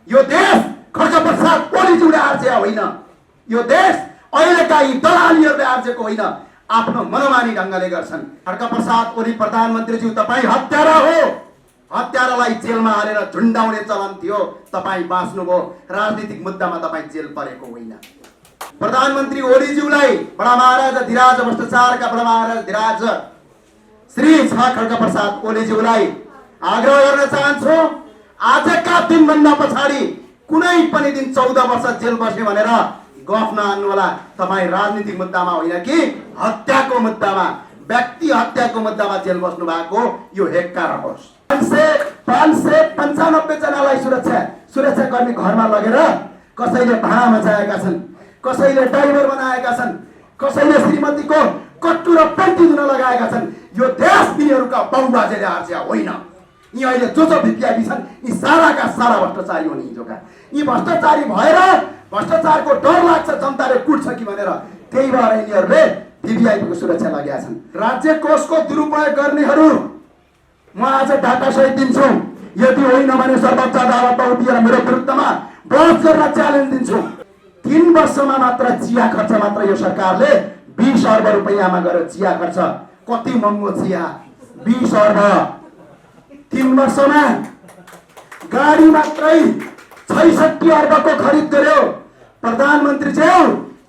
यो देश खड्गप्रसाद ओलीज्यूले आर्जे होइन। यो देश अहिलेका यी दलालीहरूले आर्जेको होइन, आफ्नो मनोमानी ढङ्गले गर्छन्। खड्गप्रसाद ओली प्रधानमन्त्रीज्यू तपाईँ हत्यारा हो। हत्यारालाई जेलमा हालेर झुन्डाउने चलन थियो, तपाईँ बाँच्नुभयो। राजनीतिक मुद्दामा तपाईँ जेल परेको होइन। प्रधानमन्त्री ओलीज्यूलाई बडा महाराज धिराज भ्रष्टाचारका बडा महाराज धिराज श्री छ खड्गप्रसाद ओलीज्यूलाई आग्रह गर्न चाहन्छु, आजका दिनभन्दा पछाडि कुनै पनि दिन 14 वर्ष जेल बस्ने भनेर गफ नहान्नु होला। तपाईँ राजनीतिक मुद्दामा होइन कि हत्याको मुद्दामा, व्यक्ति हत्याको मुद्दामा जेल बस्नु भएको, यो हेक्का रहोस्। 595 जनालाई सुरक्षाकर्मी घरमा लगेर कसैले भाँडा मचाएका छन्, कसैले ड्राइभर बनाएका छन्, कसैले श्रीमतीको कट्टु र पेन्टी धुन लगाएका छन्। यो देश तिनीहरूका बाउबाजेले आर्जिया होइन। यी अहिले जो भिपिआइपी छन्, यी साराका सारा भ्रष्टाचारी हुन्। हिजोका यी भ्रष्टाचारी भएर भ्रष्टाचारको डर लाग्छ, जनताले कुट्छ कि भनेर, त्यही भएर यिनीहरूले भिपिआइपीको सुरक्षा लगाएका छन्। राज्य कोषको दुरुपयोग गर्नेहरू म आज डाटा सहित दिन्छु। यदि होइन भने सर्वोच्च अदालतमा उभिएर मेरो विरुद्धमा बहस गर्न च्यालेन्ज दिन्छु। 3 वर्षमा मात्र चिया खर्च मात्र यो सरकारले 20 अर्ब रुपैयाँमा गर्यो। चिया खर्च कति महँगो चिया, 20 अर्ब 3 वर्षमा। गाडी मात्रै 66 अर्बको खरिद गर्यो प्रधानमन्त्रीज्यू।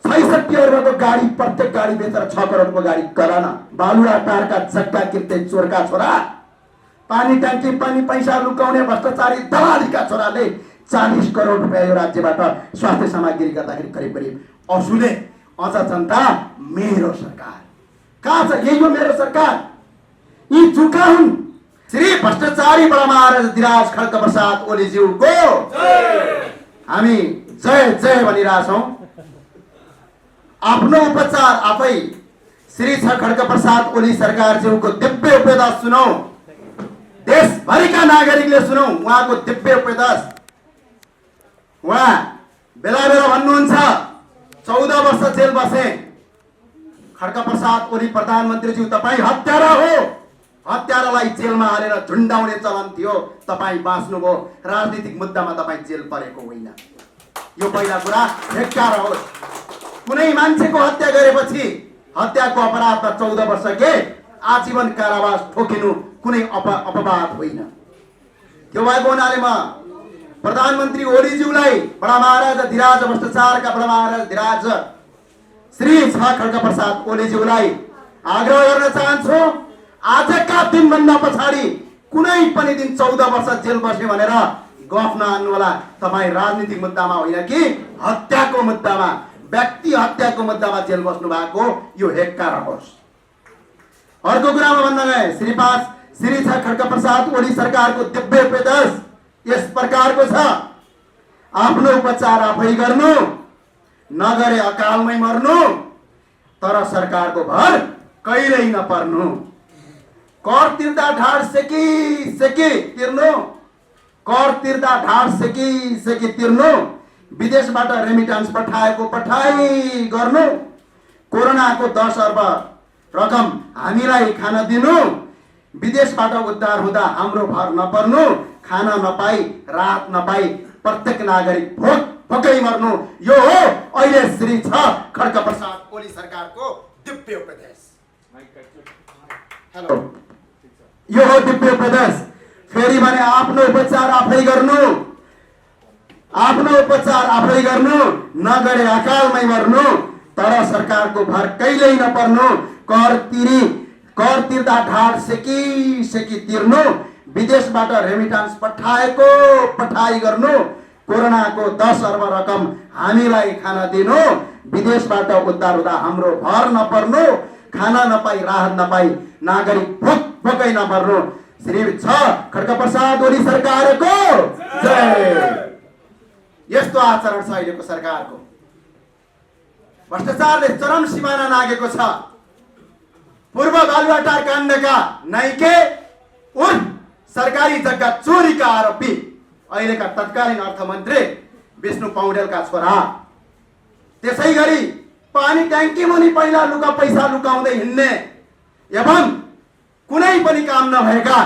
66 अर्बको गाडी, प्रत्येक गाडी बेचेर 6 करोडको गाडी गर न। बालुवा टारका जग्गा किन्दै चोरका छोरा, पानी ट्याङ्की पनि पैसा लुकाउने भ्रष्टाचारी दलालीका छोराले 40 करोड रुपियाँ यो राज्यबाट स्वास्थ्य सामग्री गर्दाखेरि करिब करिब असुले। अझ जनता मेरो सरकार कहाँ छ? यही हो मेरो सरकार। यी झुका हुन्। श्री भ्रष्टाचारी बडा महाराज धिराज खड्गप्रसाद ओलीज्यूको हामी जय जय भनिरहेछौँ। आफ्नो उपचार आफै श्री छ खड्गप्रसाद ओली सरकारज्यूको दिव्य उपदेश सुनौ। देशभरिका नागरिकले सुनौ उहाँको दिव्य उपदेश। उहाँ बेला बेला भन्नुहुन्छ 14 वर्ष जेल बसे। खड्गप्रसाद ओली प्रधानमन्त्रीज्यू तपाईँ हत्यारा हो। हत्यारालाई जेलमा हालेर झुन्डाउने चलन थियो, तपाईँ बाँच्नुभयो। राजनीतिक मुद्दामा तपाईँ जेल परेको होइन। यो पहिला कुरा हेक्का रहोस्। कुनै मान्छेको हत्या गरेपछि हत्याको अपराधमा 14 वर्ष के आजीवन कारावास ठोकिनु कुनै अपवाद होइन। त्यो भएको हुनाले म प्रधानमन्त्री ओलीज्यूलाई बडा महाराज धिराज भ्रष्टाचारका बडा महाराज धिराज श्री छ खड्गप्रसाद ओलीज्यूलाई आग्रह गर्न चाहन्छु, आजका दिनभन्दा पछाडि कुनै पनि दिन 14 वर्ष जेल बस्ने भनेर गफ नहान्नु होला। तपाईँ राजनीतिक मुद्दामा होइन कि हत्याको मुद्दामा, व्यक्ति हत्याको मुद्दामा जेल बस्नु भएको, यो हेक्का रहोस्। अर्को कुरामा भन्न गए, श्री छ खड्गप्रसाद ओली सरकारको दिव्य उपदेश यस प्रकारको छ, आफ्नो उपचार आफै गर्नु, नगरे अकालमै मर्नु, तर सरकारको भर कहिल्यै नपर्नु। कर तिर्दा ढाड सेकी तिर्नु, कर तिर्दा ढाड सेकी तिर्नु, विदेशबाट रेमिटान्स पठाएको पठाई गर्नु, कोरोनाको 10 अर्ब रकम हामीलाई खान दिनु, विदेशबाट उद्धार हुँदा हाम्रो भर नपर्नु, खाना नपाई राहत नपाई प्रत्येक नागरिक भोकै मर्नु। यो हो अहिले श्री छ खड्गप्रसाद ओली सरकारको दिव्य उपदेश। हेलो, यो हो दिव्य उपदेश। फेरि भने आफ्नो उपचार आफै गर्नु, आफ्नो उपचार आफै गर्नु, नगरे अकालमै मर्नु, तर सरकारको भर कहिल्यै नपर्नु। कर तिर्दा ढाड सेकी तिर्नु, विदेशबाट रेमिटान्स पठाएको पठाई गर्नु, कोरोनाको 10 अर्ब रकम हामीलाई खान दिनु, विदेशबाट उद्धार हुँदा हाम्रो भर नपर्नु, खाना नपाई राहत नपाई नागरिक भोकै नमर्नु। श्री छ खड्गप्रसाद ओली सरकारको जय। यस्तो आचरण छ अहिलेको सरकारको। भ्रष्टाचारले चरम सिमाना नागेको छ। पूर्व बालुवाटार काण्डका नाइके उन सरकारी जग्गा चोरीका आरोपी अहिलेका तत्कालीन अर्थमन्त्री विष्णु पौडेलका छोरा। त्यसै गरी पानी ट्याङ्की मुनि पहिला पैसा लुकाउँदै हिँड्ने एवं कुनै पनि काम नभएका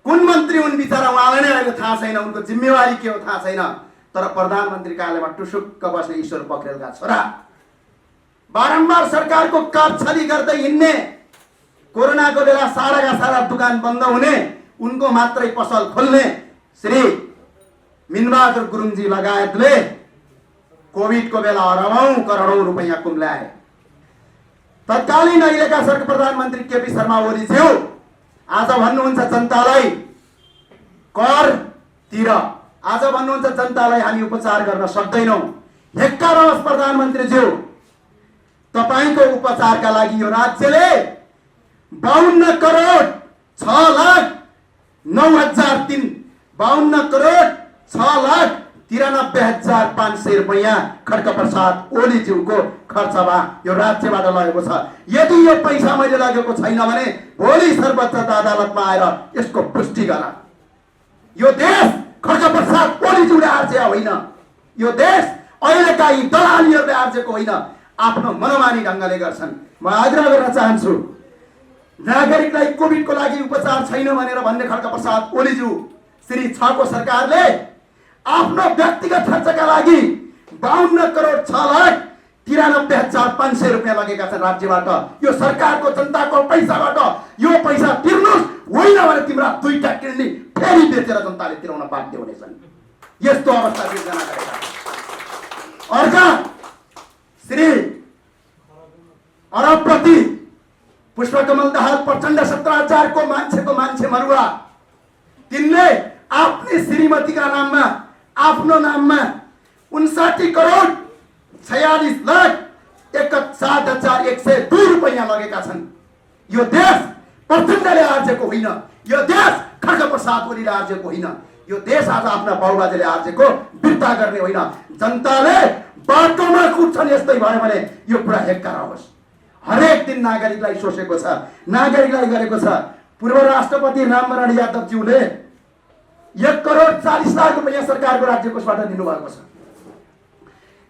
कुन मन्त्री हुन् बिचरा उहाँलाई नै अहिले थाहा छैन, उनको जिम्मेवारी के हो थाहा छैन। तर प्रधानमन्त्री कार्यालयमा टुसुक्क बस्ने ईश्वर पोखरेलका छोरा बारम्बार सरकारको कापछली गर्दै हिँड्ने, कोरोनाको बेला साराका सारा दुकान बन्द हुने, उनको मात्रै पसल खोल्ने श्री मिनबहादुर गुरुङजी लगायतले कोभिडको बेला अरबौं करोडौं रुपैयाँ कुम्ल्याए। तत्कालीन अहिलेका सरकार प्रधानमन्त्री केपी शर्मा ओलीज्यू आज भन्नुहुन्छ जनतालाई कर तिर, आज भन्नुहुन्छ जनतालाई हामी उपचार गर्न सक्दैनौं। हेक्कारौं प्रधानमन्त्रीज्यू, तपाईको उपचारका लागि यो राज्यले 52 करोड 6,93,500 रुपैयाँ खड्का प्रसाद ओलीज्यूको खर्चमा यो राज्यबाट लगेको छ। यदि यो पैसा मैले लगेको छैन भने भोलि सर्वोच्च अदालतमा आएर यसको पुष्टि गर। यो देश खड्का प्रसाद ओलीज्यूले आर्जे होइन, यो देश अहिलेका यी दलालीहरूले आर्जेको होइन, आफ्नो मनोमानी ढङ्गले गर्छन्। म आग्रह गर्न चाहन्छु, नागरिकलाई कोभिडको लागि उपचार छैन भनेर भन्ने खड्का प्रसाद ओलीज्यू श्री 6 को सरकारले आफ्नो व्यक्तिगत खर्चका लागि 52 करोड 6,93,500 रुपैयाँ लगेका छन् राज्यबाट। यो सरकारको जनताको पैसाबाट यो पैसा तिर्नुस्, होइन भने तिम्रा दुईटा किडनी फेरि बेचेर जनताले तिराउन बाध्य हुनेछन्। यस्तो अवस्था सिर्जना गरेका अर्का श्री अरबपति पुष्पकमल दाहाल प्रचण्ड 17,000 को मान्छे मरुवा, तिनले आफ्नै श्रीमतीका नाममा आफ्नो नाममा 59 करोड 46,61,102 रुपैयाँ लगेका छन्। यो देश प्रचण्डले आर्जेको होइन, यो देश खड्का प्रसाद ओलीले आर्जेको होइन, यो देश आज आफ्ना बाबुबाजेले आर्जेको बिर्ता गर्ने होइन। जनताले बाटोमा कुट्छन्, यस्तै भयो भने यो पुरा हेक्कार होस्। हरेक दिन नागरिकलाई सोचेको छ, नागरिकलाई गरेको छ। पूर्व राष्ट्रपति रामवरण यादवज्यूले 1 करोड 40 लाख रुपैयाँ सरकारको राज्य कोषबाट दिनुभएको छ।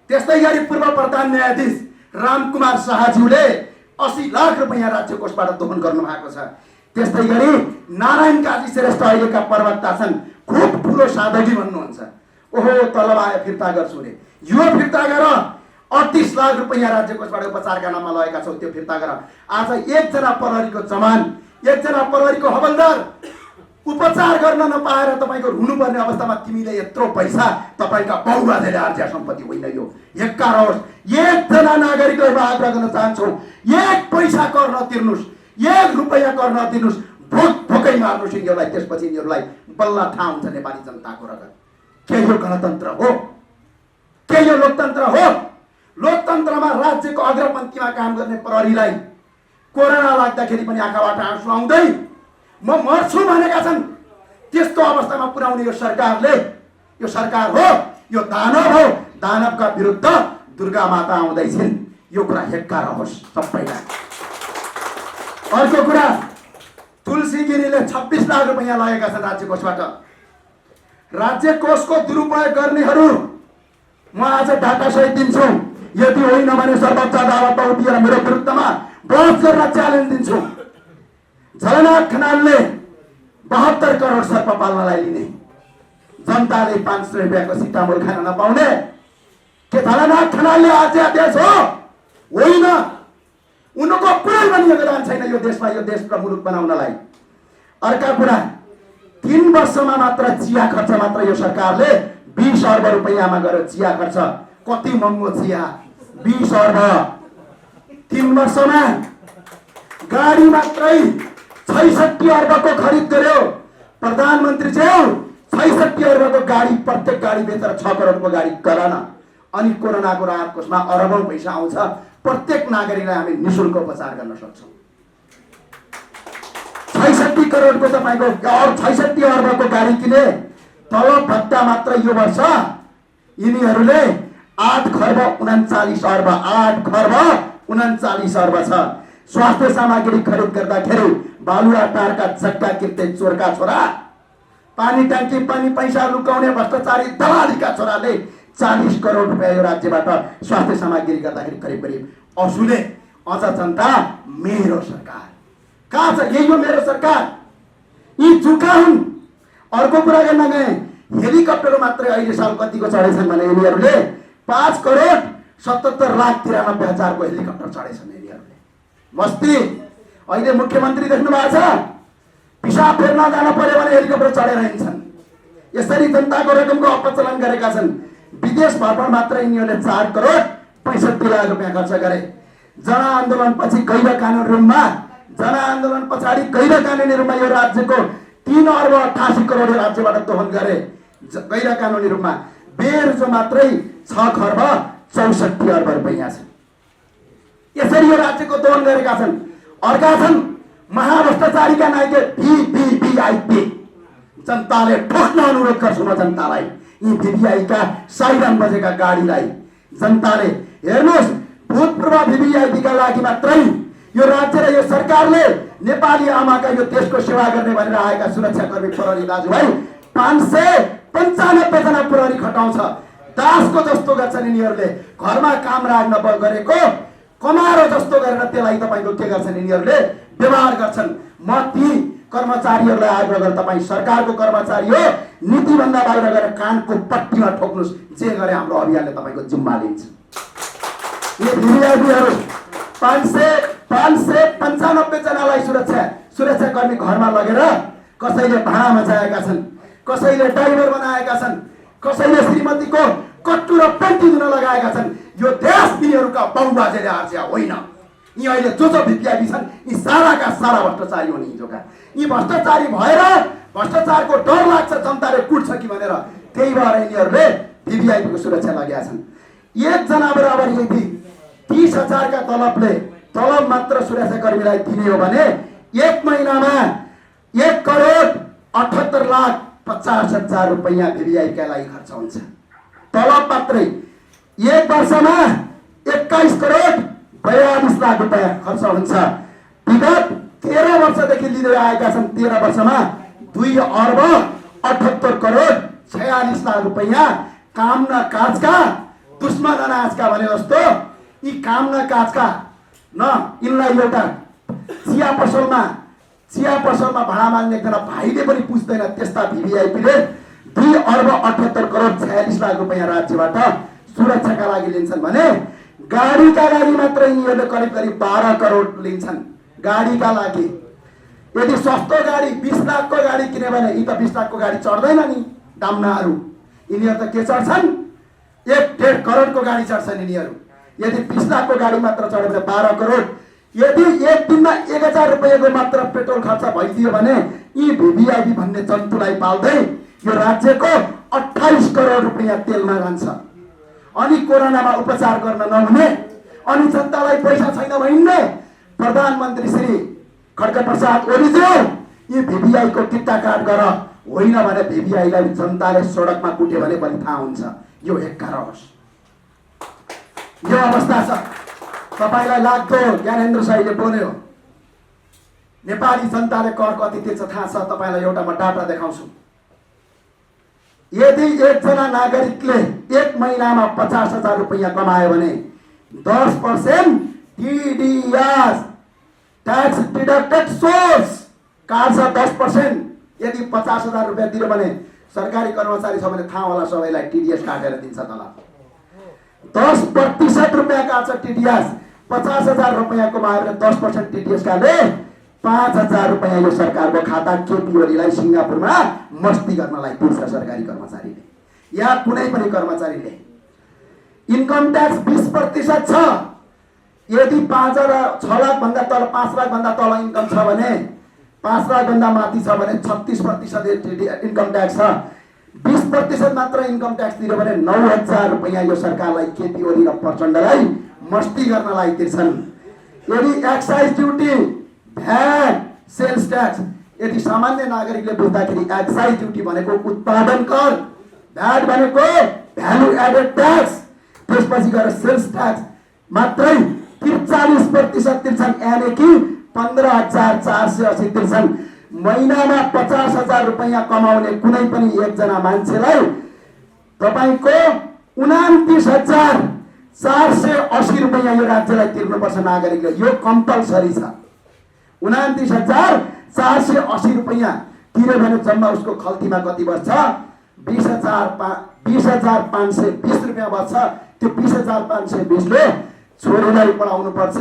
त्यस्तै गरी पूर्व प्रधान न्यायाधीश रामकुमार शाहज्यूले 80 लाख रुपैयाँ राज्य कोषबाट दोहन गर्नु भएको छ। त्यस्तै गरी नारायण काजी श्रेष्ठ अहिलेका प्रवक्ता छन्, खुब ठुलो साधकी भन्नुहुन्छ। ओहो तलब आयो फिर्ता गर्छु रे, यो फिर्ता गर। 38 लाख रुपैयाँ राज्य कोषबाट उपचारका नाममा लगेका छौ, त्यो फिर्ता गर। आज एकजना प्रहरीको जवान, एकजना प्रहरीको हवलदार उपचार गर्न नपाएर तपाईको रुनुपर्ने अवस्थामा तिमीले यत्रो पैसा तपाईका बाबुबाजेले आर्जिया सम्पत्ति होइन। यो हेक्कार होस्। एकजना नागरिकलाई म आग्रह गर्न चाहन्छु, एक पैसा कर नतिर्नुस्, 1 रुपैयाँ कर नतिर्नुस्, भोकै मार्नुस् यिनीहरूलाई। त्यसपछि यिनीहरूलाई बल्ल थाहा हुन्छ नेपाली जनताको रगत के यो गणतन्त्र हो, के यो लोकतन्त्र हो। लोकतन्त्रमा राज्यको अग्रपन्थीमा काम गर्ने प्रहरीलाई कोरोना लाग्दाखेरि पनि आँखाबाट आँसु आउँदै म मर्छु भनेका छन्। त्यस्तो अवस्थामा पुर्याउने यो सरकारले, यो सरकार हो, यो दानव हो। दानवका विरुद्ध दुर्गा माता आउँदैछिन्। यो कुरा हेक्कार होस् सबैलाई। अर्को कुरा, तुलसी गिरीले 26 लाख रुपैयाँ लगेका छन् राज्य कोषबाट। राज्य कोषको दुरुपयोग गर्नेहरू म आज डाटा सहित दिन्छु। यदि होइन भने सर्वोच्च अदालतमा उभिएर मेरो विरुद्धमा बहस गर्न च्यालेन्ज दिन्छु। झलनाथ खनालले 72 करोड सर्प पाल्नलाई लिने, जनताले 500 रुपैयाँको सिटामोल खान नपाउने के झलनाथ खनालले आज्ञा देश हो? होइन। उनको कुनै पनि योगदान छैन यो देशमा, यो देशको मुलुक बनाउनलाई। अर्का कुरा, 3 वर्षमा मात्र चिया खर्च मात्र यो सरकारले 20 अर्ब रुपैयाँमा गर्यो चिया खर्च। कति महँगो चिया, 20 अर्ब 3 वर्षमा। गाडी मात्रै 66 अर्बको खरिद गर्यो प्रधानमन्त्री ज्यू। 66 अर्बको गाडी, प्रत्येक गाडी बेचेर 6 करोडको गाडी गर न। अनि कोरोनाको राहत कोषमा अरबौं पैसा आउँछ, प्रत्येक नागरिकलाई हामी निशुल्क उपचार गर्न सक्छौँ। 66 करोडको तपाईको 66 अर्बको गाडी किने। तलब भत्ता मात्र यो वर्ष यिनीहरूले 8 खर्ब 39 अर्ब 8 खर्ब 39 अर्ब छ। स्वास्थ्य सामग्री खरिद गर्दाखेरि बालुवा टारका जग्गा किर्ते चोरका छोरा, पानी ट्याङ्की पनि पैसा लुकाउने भ्रष्टाचारी दलालीका छोराले 40 करोड रुपैयाँ यो राज्यबाट स्वास्थ्य सामग्री गर्दाखेरि करिब करिब असुले। अझ जनता मेरो सरकार कहाँ छ? यही हो मेरो सरकार। यी चुका हुन्। अर्को कुरा गर्न गए हेलिकप्टर मात्रै अहिले साल कतिको चढेछन् भने यिनीहरूले 5,77,93,93,000 को हेलिकप्टर चढेछन् यिनीहरूले। मस्ती। अहिले मुख्यमन्त्री देख्नु भएको छ, पिसाब फेर्न जान पर्यो भने हेलिकप्टर चढेर हिँड्छन्। यसरी जनताको रकमको अपचलन गरेका छन्। विदेश भ्रमण मात्र यिनीहरूले 4,65,00,00,000 रुपियाँ खर्च गरे। जनआन्दोलन पछि गैर कानुनी रूपमा, जनआन्दोलन पछाडि गैर कानुनी रूपमा यो राज्यको 3,88,00,00,000 राज्यबाट दोहन गरे गैर कानुनी रूपमा। बेरोजगार मात्रै 6,64,00,00,000 रुपियाँ छ। यसरी यो राज्यको दोहन गरेका छन्। अर्का छन् महाभ्रष्टाचारीका नायक भिभिआइपी। जनताले ठोक्न अनुरोध गर्छु म जनतालाई, यी भिभिआई का साइरन बजेका गाडीलाई जनताले हेर्नुहोस्। भूतपूर्व भिभिआइपी का लागि मात्रै यो राज्य र यो सरकारले नेपाली आमाका यो देशको सेवा गर्ने भनेर आएका सुरक्षाकर्मी प्रहरी दाजुभाइ 595 जना प्रहरी खटाउँछ। दासको जस्तो गर्छन् यिनीहरूले। घरमा काम राख्न गरेको कमारो जस्तो गरेर त्यसलाई तपाईको के गर्छन् यिनीहरूले व्यवहार गर्छन्। म ती कर्मचारीहरूलाई आग्रह गर्छु, तपाईँ सरकारको कर्मचारी हो, नीतिभन्दा बाहिर गएर कानको पट्टीमा ठोक्नुस्। जे गरे हाम्रो अभियानले तपाईको जिम्मा लिन्छ। यो भिभिआइपीहरू 595 जनालाई सुरक्षाकर्मी घरमा लगेर कसैले भाँडा मचाएका छन्, कसैले ड्राइभर बनाएका छन्, कसैले श्रीमतीको कट्टु र पेन्टी धुन लगाएका छन्। यो देश तिनीहरूका बाउबाजेले आर्जिया होइन। यी अहिले जो भिभिआइपी छन् यी साराका सारा भ्रष्टाचारी हुन्। हिजोका यी भ्रष्टाचारी भएर भ्रष्टाचारको डर लाग्छ जनताले कुट्छ कि भनेर, त्यही भएर यिनीहरूले भिभिआइपीको सुरक्षा लगाएका छन्। एकजना बराबर यदि 30,000 का तलब मात्र सुरक्षाकर्मीलाई दिने हो भने एक महिनामा 1,78,50,00,000 रुपियाँ भिभिआइपीका लागि खर्च हुन्छ। तलब मात्रै। एक वर्षमा 21,42,00,000 रुपियाँ खर्च हुन्छ। विगत 13 वर्षदेखि लिँदै आएका छन्। 13 वर्षमा 2,78,46,46,00,000 रुपियाँ काम न काजका दुश्मन अनाजका भने जस्तो यी काम न काजका न यिनलाई एउटा चिया पसलमा भाडा माग्ने एकजना भाइले पनि पुछ्दैन त्यस्ता भिभिआइपीले 2,78,46,00,000 रुपियाँ राज्यबाट सुरक्षाका लागि लिन्छन् भने गाडीका लागि मात्र यिनीहरूले करिब 12 करोड लिन्छन्। गाडीका लागि यदि सस्तो गाडी 20 लाखको गाडी किन्यो भने यी त 20 लाखको गाडी चढ्दैन नि दामनाहरू। यिनीहरू त के चढ्छन् 1.5 करोडको गाडी चढ्छन् यिनीहरू। यदि 20 लाखको गाडी मात्र चढ्यो भने 12 करोड। यदि एक दिनमा 1,000 रुपियाँको मात्र पेट्रोल खर्च भइदियो भने यी भिभिआइपी भन्ने जन्तुलाई पाल्दै यो राज्यको 28 करोड रुपियाँ तेलमा जान्छ। अनि कोरोनामा उपचार गर्न नहुने, अनि जनतालाई पैसा छैन भनिने प्रधानमन्त्री श्री खड्गप्रसाद ओलीज्यू यी भिभिआईको किट्टा काट गर, होइन भने भिभिआईलाई जनताले सडकमा कुट्यो भने पनि थाहा हुन्छ यो एक्का रहोस्। यो अवस्था छ। तपाईलाई लाग्दो ज्ञानेन्द्र साईले बोल्यो नेपाली जनताले कर कति तिर्छ थाहा छ। तपाईलाई एउटा म डाटा देखाउँछु। यदि एकजना नागरिकले एक महिनामा 50,000 रुपियाँ कमायो भने 10% टीडीएस टैक्स डिडक्टेड सोर्स काट्छ 10%। यदि 50,000 रुपियाँ दियो भने सरकारी कर्मचारी छ भने थाहा होला सबैलाई टीडीएस काटेर दिन्छ तलब। 10% रुपियाँ काट्छ टीडीएस। 50,000 रुपियाँ कमायो भने 10% टीडीएस काटे 5,000 रुपियाँ यो सरकारको खाता केपी ओलीलाई सिङ्गापुरमा मस्ती गर्नलाई तिर्छ सरकारी कर्मचारीले या कुनै पनि कर्मचारीले। इन्कम ट्याक्स 20% छ। यदि 6 लाख भन्दा तल 5 लाख भन्दा तल इन्कम छ भने 5 लाख भन्दा माथि छ भने 36% इन्कम ट्याक्स छ। 20% मात्र इन्कम ट्याक्स दियो भने 9,000 रुपियाँ यो सरकारलाई केपी ओली र प्रचण्डलाई मस्ती गर्नलाई तिर्छन्। यदि excise duty, VAT, sales tax, यदि सामान्य नागरिकले बुझ्दाखेरि एक्साइज ड्युटी भनेको उत्पादन कर, भ्याट भनेको भ्यालु एडेड ट्याक्स, त्यसपछि गएर सेल्स ट्याक्स मात्रै 43% तिर्छन्, यानी कि 15,480 तिर्छन्। महिनामा 50,000 रुपियाँ कमाउने कुनै पनि एकजना मान्छेलाई तपाईको 29,480 रुपियाँ यो राज्यलाई तिर्नुपर्छ नागरिकले। यो कम्पलसरी छ। 29,480 रुपियाँ तिर्यो भने जम्मा उसको खल्तीमा कति बच्छ? 20,520 रुपियाँ बच्छ। त्यो 20,520 ले छोरीलाई पढाउनु पर्छ,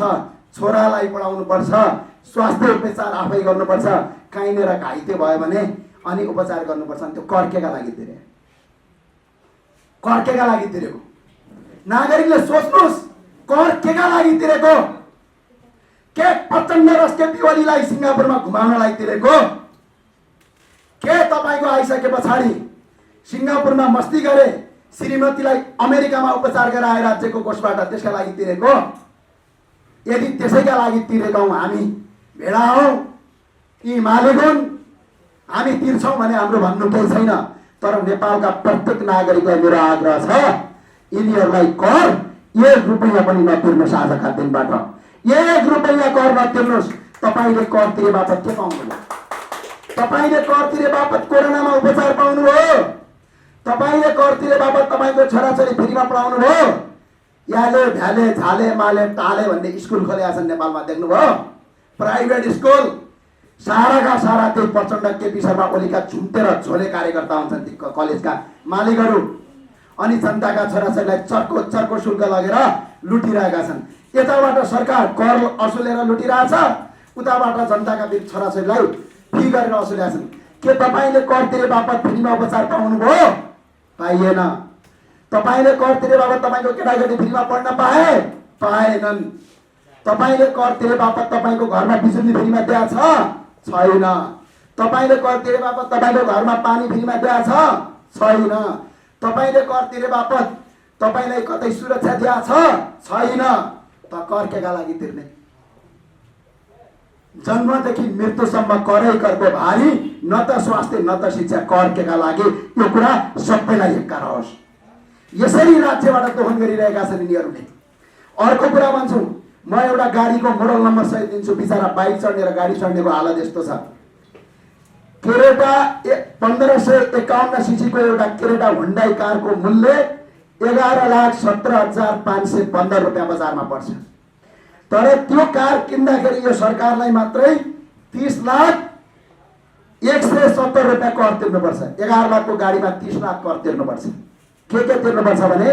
छोरालाई पढाउनु पर्छ, स्वास्थ्य उपचार आफै गर्नुपर्छ, काहीँनिर घाइते भयो भने अनि उपचार गर्नुपर्छ। अनि त्यो कर्केका लागि तिरे, कर्केका लागि तिरेको। नागरिकले सोच्नुहोस्, कर्केका लागि तिरेको। के प्रचण्ड र केपी ओलीलाई सिङ्गापुरमा घुमाउनलाई तिरेको? के तपाईँको आइसके पछाडि सिङ्गापुरमा मस्ती गरे, श्रीमतीलाई अमेरिकामा उपचार गराए राज्यको कोषबाट, त्यसका लागि तिरेको? यदि त्यसैका लागि तिरेका हौँ, हामी भेडा हौँ कि मालिक हुन्, हामी तिर्छौँ भने हाम्रो भन्नु केही छैन। तर नेपालका प्रत्येक नागरिकलाई मेरो आग्रह छ, यिनीहरूलाई कर 1 रुपैयाँ पनि नतिर्नुहोस्। आजका दिनबाट 1 रुपैयाँ कर नतिर्नुहोस्। तपाईँले कर तिरे बापत के पाउनुभयो? तपाईँले कर तिरे बापत कोरोनामा उपचार पाउनुभयो? तपाईँले कर तिरे बापत तपाईँको छोराछोरी फ्रीमा पढाउनु भयो? याले भ्याले झाले माले टाले भन्ने स्कुल खोलेका छन् नेपालमा, देख्नुभयो? Private school. साराका सारा त्यही प्रचण्ड केपी शर्मा ओलीका झुम्तेर झोले कार्यकर्ता हुन्छन् ती कलेजका मालिकहरू। अनि जनताका छोराछोरीलाई चर्को चर्को शुल्क लगेर लुटिरहेका छन्। यताबाट सरकार कर असुलेर लुटिरहेछ, उताबाट जनताका छोराछोरीलाई फी गरेर असुलेका छन्। के तपाईँले कर तिरे बापत फ्रीमा उपचार पाउनुभयो? पाइएन। तपाईँले कर तिरे बापत तपाईँको केटाकेटी फ्रीमा पढ्न पाए? पाएनन्। तपाईँले कर तिरे बापत तपाईँको घरमा बिजुली फ्रीमा दिएको छ? छैन। तपाईँले कर तिरे बापत तपाईँको घरमा पानी फ्रीमा दिएको छ? छैन। तपाईँले कर तिरे बापत तपाईँलाई कतै सुरक्षा दिएको छ? छैन। त कर केका लागि तिर्ने? जन्मदेखि मृत्युसम्म करै करको भारी, न त स्वास्थ्य न त शिक्षा, कर केका लागि। यो कुरा सबैलाई हेक्का रहोस्। यसरी राज्यबाट दोहन गरिरहेका छन् यिनीहरूले। अर्को कुरा भन्छु, म एउटा गाडीको मोडल नम्बर सहित दिन्छु। बिचरा बाइक चढ्ने र गाडी चढ्नेको हालत यस्तो छ। केरेटा 1551 सीसीको एउटा केरेटा हुन्डाई कारको मूल्य 11,17,515 रुपियाँ बजारमा पर्छ। तर त्यो कार किन्दाखेरि यो सरकारलाई मात्रै 30,170 रुपियाँ कर तिर्नुपर्छ। 11 लाखको गाडीमा 30 लाख कर तिर्नुपर्छ। के तिर्नुपर्छ भने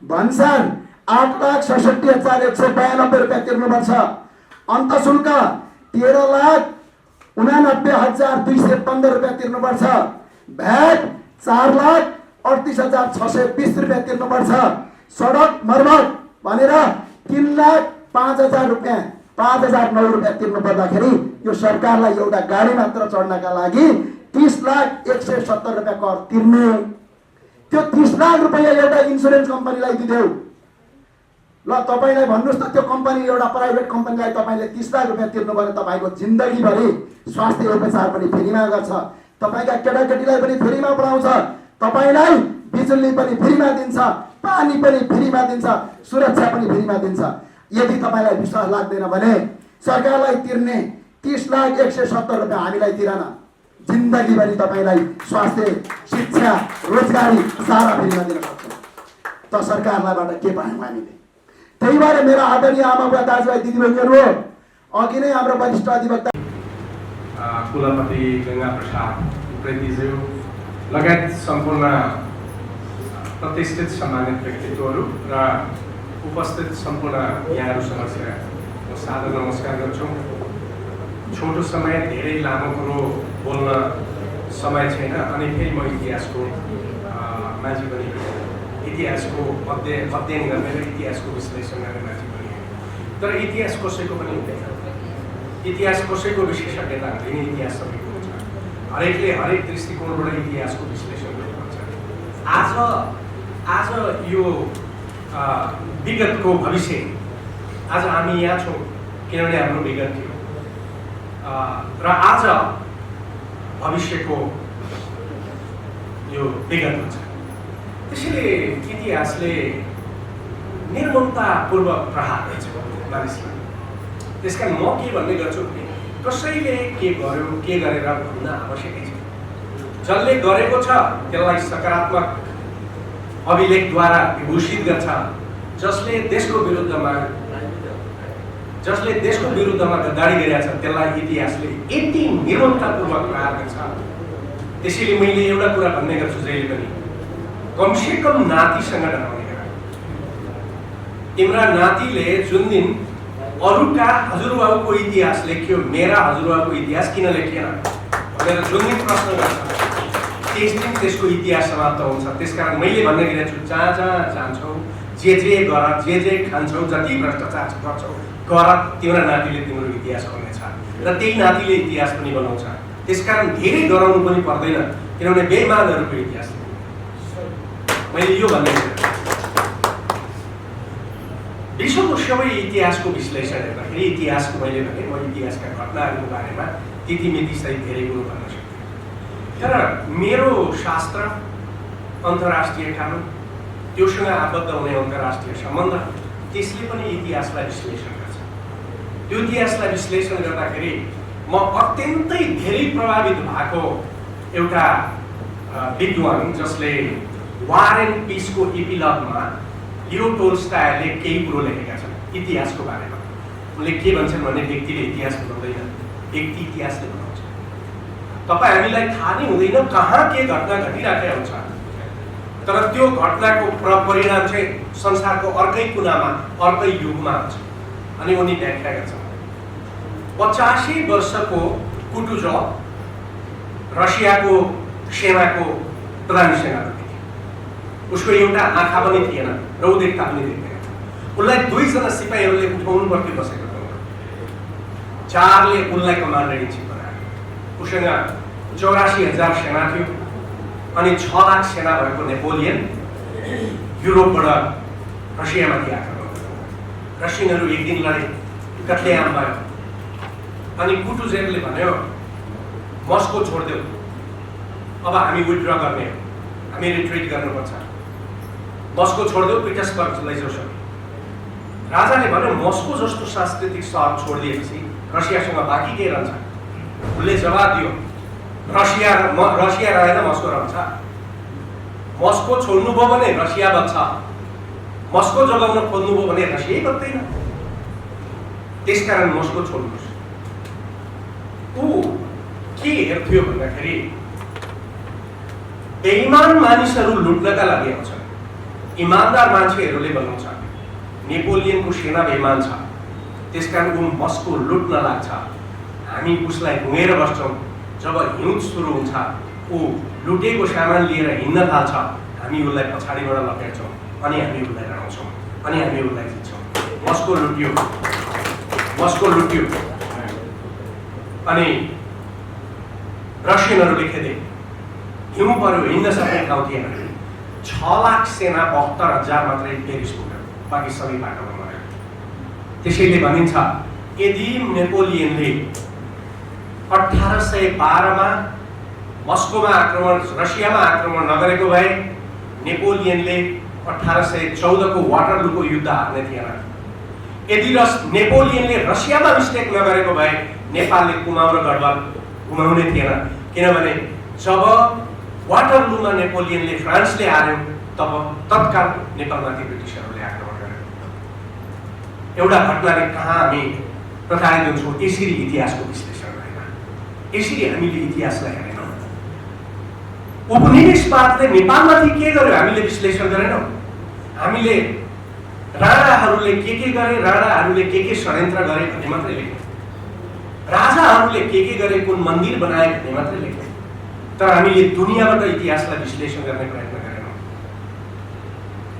भन्सार 8,66,192 रुपियाँ तिर्नुपर्छ। अन्त शुल्क 13,89,215 रुपियाँ तिर्नुपर्छ। भ्याट 4,38,620 रुपियाँ तिर्नुपर्छ। सडक मर्मत भनेर 3,05,000 रुपियाँ 5,009 रुपियाँ तिर्नु पर्दाखेरि यो सरकारलाई एउटा गाडी मात्र चढ्नका लागि 30,170 रुपियाँ कर तिर्ने। त्यो 30 लाख रुपियाँ एउटा इन्सुरेन्स कम्पनीलाई दिदेऊ। ल तपाईलाई भन्नुस् त, त्यो कम्पनी एउटा प्राइभेट कम्पनीलाई तपाईले 30 लाख रुपियाँ तिर्नु भने तपाईको जिन्दगीभरि स्वास्थ्य उपचार पनि फ्रीमा गर्छ, तपाईका केटाकेटीलाई पनि फ्रीमा पढाउँछ, तपाईलाई बिजुली पनि फ्रीमा दिन्छ, पानी पनि फ्रीमा दिन्छ, सुरक्षा पनि फ्रीमा दिन्छ। यदि तपाईलाई विश्वास लाग्दैन भने सरकारलाई तिर्ने 30,170 रुपियाँ हामीलाई तिरन, जिन्दगीभरि तपाईलाई स्वास्थ्य शिक्षा रोजगारी सारा फ्रीमा दिन सक्छौँ। त सरकारलाईबाट के पायौँ हामीले? त्यही भएर मेरा आदरणीय आमाबुवा दाजुभाइ दिदीबहिनीहरू, अघि नै हाम्रो वरिष्ठ अधिवक्ता कुलपति गंगा प्रसाद उप्रेतीज्यू लगायत सम्पूर्ण प्रतिष्ठित सम्मानित व्यक्तित्वहरू र उपस्थित सम्पूर्ण यहाँहरू समक्ष म सादर नमस्कार गर्छु। छोटो समय धेरै लामो कुरो बोल्न समय छैन अनि फेरि म इतिहासको मान्छे पनि इतिहासको अध्ययन गर्ने र इतिहासको विश्लेषण गर्ने मान्छे पनि। तर इतिहास कसैको पनि हुँदैन, इतिहास कसैको विशेषज्ञता हुँदैन, इतिहास सबैको हुन्छ। हरेकले हरेक दृष्टिकोणबाट इतिहासको विश्लेषण गर्नुपर्छ। आज यो विगतको भविष्य, आज हामी यहाँ छौँ किनभने हाम्रो विगत थियो र आज भविष्यको यो विगत हुन्छ। त्यसैले इतिहासले निर्ममतापूर्वक प्रहार गर्छ मानिसलाई। त्यसकारण म के भन्ने गर्छु भने कसैले के गर्यो के गरेर भन्न आवश्यकै छ। जसले गरेको छ त्यसलाई सकारात्मक अभिलेखद्वारा विभूषित गर्छ। जसले देशको विरुद्धमा गद्दारी गरेका छ त्यसलाई इतिहासले यति निर्ममतापूर्वक प्रहार गर्छ त्यसैले मैले एउटा कुरा भन्ने गर्छु जहिले पनि, कमसेकम नातिसँग डराउने कुरा। तिम्रा नातिले जुन दिन अरूका हजुरबाबुको इतिहास लेख्यो, मेरा हजुरबाबुको इतिहास किन लेखिएन भनेर जुन दिन प्रश्न गर्छ, त्यस दिन त्यसको इतिहास समाप्त हुन्छ। त्यसकारण मैले भन्ने गरेको छु, जहाँ जहाँ जान्छौ, जे गर, जे खान्छौ, जति भ्रष्टाचार गर्छौ गर, तिम्रो नातिले तिम्रो इतिहास गर्नेछ र त्यही नातिले इतिहास पनि बनाउँछ। त्यसकारण धेरै डराउनु पनि पर्दैन, किनभने बेइमानहरूको इतिहास मैले यो भन्ने विश्वको सबै इतिहासको विश्लेषण हेर्दाखेरि, इतिहासको मैले भने म इतिहासका घटनाहरूको बारेमा तिथिमिति सहित धेरै कुरो भन्न सक्छु, तर मेरो शास्त्र, अन्तर्राष्ट्रिय कानुन, त्योसँग आबद्ध हुने अन्तर्राष्ट्रिय सम्बन्ध, त्यसले पनि इतिहासलाई विश्लेषण गर्छ। त्यो इतिहासलाई विश्लेषण गर्दाखेरि म अत्यन्तै धेरै प्रभावित भएको एउटा विद्वान जसले वार एन्ड पिसको एपिलगमा लियो टोल्स्टायले केही कुरो लेखेका छन् इतिहासको बारेमा। उनले के भन्छन् भने, व्यक्तिले इतिहास बनाउँदैन, व्यक्ति इतिहासले बनाउँछ। तपाईँ हामीलाई थाहा नै हुँदैन कहाँ के घटना घटिरहेको हुन्छ, तर त्यो घटनाको परिणाम चाहिँ संसारको अर्कै कुनामा, अर्कै युगमा हुन्छ। अनि उनी व्याख्या गर्छन्, 85 वर्षको कुटुजov रसियाको सेनाको प्रधान सेनापति, उसको एउटा आँखा पनि थिएन र ऊ देख्दा पनि देख्दैन। उसलाई 2 जना सिपाहीहरूले उठाउनु पर्थ्यो बसेको ठाउँमा। 4ले उनलाई कमान्डर इन चिफ बनायो। उसँग 84,000 सेना थियो अनि 6 लाख सेना भएको नेपोलियन युरोपबाट रसियामाथि आक्रमण गर्यो। रसियनहरू एक दिन लडे, कत्लेआम भयो। अनि कुटुजेवले भन्यो, मस्को छोडिदेऊ, अब हामी विथड्र गर्ने हो, हामी रिट्रिट गर्नुपर्छ, मस्को छोडिदेऊ, पिटर्सबर्ग लैजाऊ। राजाले भन्यो, मस्को जस्तो सांस्कृतिक सहर छोडिदिएपछि रसियासँग बाँकी के रहन्छ? उसले जवाब दियो, रसिया रहेन, मस्को रहन्छ। मस्को छोड्नुभयो भने रसिया बच्छ, मस्को जगाउन खोज्नुभयो भने रसिया बच्दैन। त्यसकारण मस्को छोड्नुहोस्। ऊ के हेर्थ्यो भन्दाखेरि, बेइमान मानिसहरू लुट्नका लागि आउँछन्, इमानदार मान्छेहरूले बनाउँछ। नेपोलियनको सेना बेइमान छ, त्यसकारण ऊ मस्को लुट्न लाग्छ। हामी उसलाई ढुँगेर बस्छौँ। जब हिउँद सुरु हुन्छ, ऊ लुटेको सामान लिएर हिँड्न थाल्छ, हामी उसलाई पछाडिबाट लपेट्छौँ अनि हामी उसलाई हराउँछौँ अनि हामी उसलाई जित्छौँ। Moscow लुट्यो, Moscow लुट्यो। अनि रसियनहरूले खेदे, हिउँ पर्यो, हिँड्न सक्ने ठाउँ थिएन। 6 लाख सेना 72,000 मात्रै पेरिस पुग्यो, बाँकी सबै बाटोमा मर्यो। त्यसैले भनिन्छ, यदि नेपोलियनले 1812 मा मस्कोमा आक्रमण, रसियामा आक्रमण नगरेको भए नेपोलियनले 1814 को वाटरलूको युद्ध हार्ने थिएन। यदि नेपोलियनले रसियामा मिस्टेक नगरेको भए नेपालले कुमाउँ र गढवाल गुमाउने थिएन, किनभने जब वाटरलूमा नेपोलियनले फ्रान्सले हार्यो तब तत्काल नेपालमाथि ब्रिटिसहरूले आक्रमण गर्यो। एउटा घटनाले कहाँ हामी प्रताडित हुन्छौँ, यसरी इतिहासको विश्लेषण गरेन, यसरी हामीले इतिहासलाई हेरेनौँ। उपनिवेशवादले नेपालमाथि के गर्यो हामीले विश्लेषण गरेनौँ। हामीले राणाहरूले के गरे, राणाहरूले के षड्यन्त्र गरे भन्ने मात्रै लेख्यौँ। राजाहरूले के गरे, कुन मन्दिर बनाए भन्ने मात्रै लेख्यौँ। तर हामीले दुनियाँबाट इतिहासलाई विश्लेषण गर्ने प्रयत्न गरेनौँ।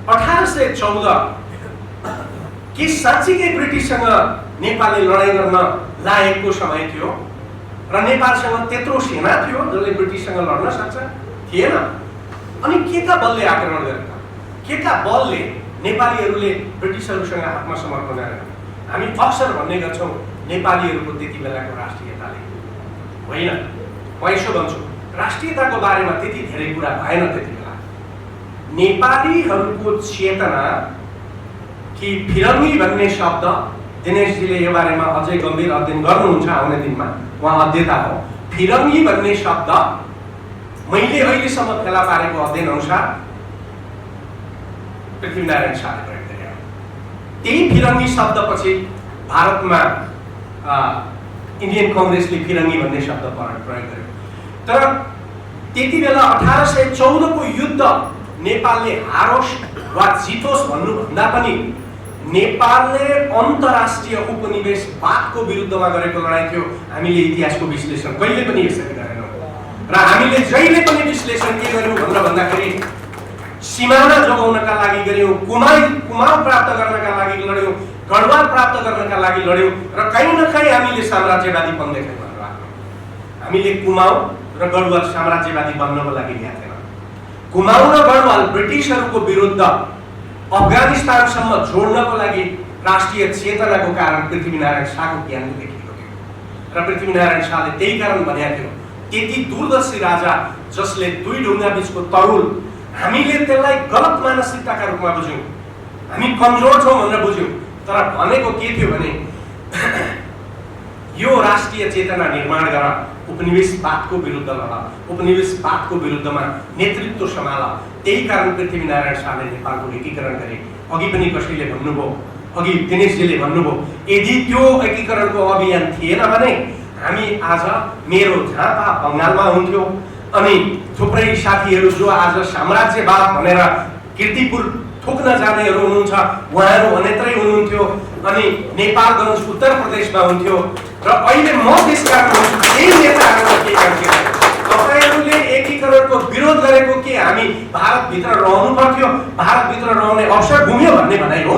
1814 के साँच्चीकै ब्रिटिससँग नेपालले लडाइँ गर्न लागेको समय थियो र नेपालसँग त्यत्रो सेना थियो जसले ब्रिटिससँग लड्न सक्छ? थिएन। अनि के का बलले आक्रमण गरेका, के का बलले नेपालीहरूले ब्रिटिसहरूसँग आत्मसमर्पण गरेका? हामी अक्सर भन्ने गर्छौँ नेपालीहरूको त्यति बेलाको राष्ट्रियताले होइन। म यसो भन्छु, राष्ट्रियताको बारेमा त्यति धेरै कुरा भएन त्यति बेला। नेपालीहरूको चेतना कि फिरङ्गी भन्ने शब्द, दिनेशजीले यो बारेमा अझै गम्भीर अध्ययन गर्नुहुन्छ आउने दिनमा, उहाँ अध्येता हो। फिरङ्गी भन्ने शब्द मैले अहिलेसम्म फेला पारेको अध्ययन अनुसार पृथ्वीनारायण शाहले प्रयोग गरे। त्यही फिरङ्गी शब्दपछि भारतमा इन्डियन कङ्ग्रेसले फिरङ्गी भन्ने शब्द प्रयोग गर्यो। तर त्यति बेला 1814 को युद्ध नेपालले हारोस् वा जितोस् भन्नुभन्दा पनि नेपालले अन्तर्राष्ट्रिय उपनिवेशवादको विरुद्धमा गरेको लडाईँ थियो। हामीले इतिहासको विश्लेषण कहिले पनि यसरी गरेनौँ र हामीले जहिले पनि विश्लेषण के गर्यौँ भनेर भन्दाखेरि सीमाना जोगाउनका लागि गर्यौँ, कुमाउ प्राप्त गर्नका लागि लड्यौँ, गढवाल प्राप्त गर्नका लागि लड्यौँ र कहीँ न कहीँ हामीले साम्राज्यवादी बन्न देख्यौँ भनेर हामीले कुमाउ र गढवाल साम्राज्यवादी बन्नको लागि ल्याएको थिएन। कुमाउ र गढवाल ब्रिटिसहरूको विरुद्ध अफगानिस्तानसम्म जोड्नको लागि राष्ट्रिय चेतनाको कारण पृथ्वीनारायण शाहको ज्ञान देखिएको थियो र पृथ्वीनारायण शाहले त्यही कारण भनेको थियो त्यति दूरदर्शी राजा जसले दुई ढुङ्गा बीचको तरुल, हामीले त्यसलाई गलत मानसिकताका रूपमा बुझ्यौँ, हामी कमजोर छौँ भनेर बुझ्यौँ, तर भनेको के थियो भने यो राष्ट्रिय चेतना निर्माण गर, उपनिवेशवादको विरुद्ध लड, उपनिवेशवादको विरुद्धमा नेतृत्व सम्हाल। त्यही कारण पृथ्वीनारायण शाहले नेपालको एकीकरण गरे। अघि पनि कसैले भन्नुभयो, अघि दिनेशजीले भन्नुभयो, यदि त्यो एकीकरणको अभियान थिएन भने हामी आज मेरो झापा बङ्गालमा हुन्थ्यो अनि थुप्रै साथीहरू जो आज साम्राज्यवाद भनेर कीर्तिपुर थुक्न जानेहरू हुनुहुन्छ उहाँहरू अनेत्रै हुनुहुन्थ्यो अनि नेपालगञ्ज उत्तर प्रदेशमा हुन्थ्यो र अहिले म त्यसका केही नेताहरू के गर्थे तपाईहरूले एकीकरणको विरोध गरेको के हामी भारतभित्र रहनु पर्थ्यो, भारतभित्र रहने अवसर गुम्यो भन्ने भनाइ हो?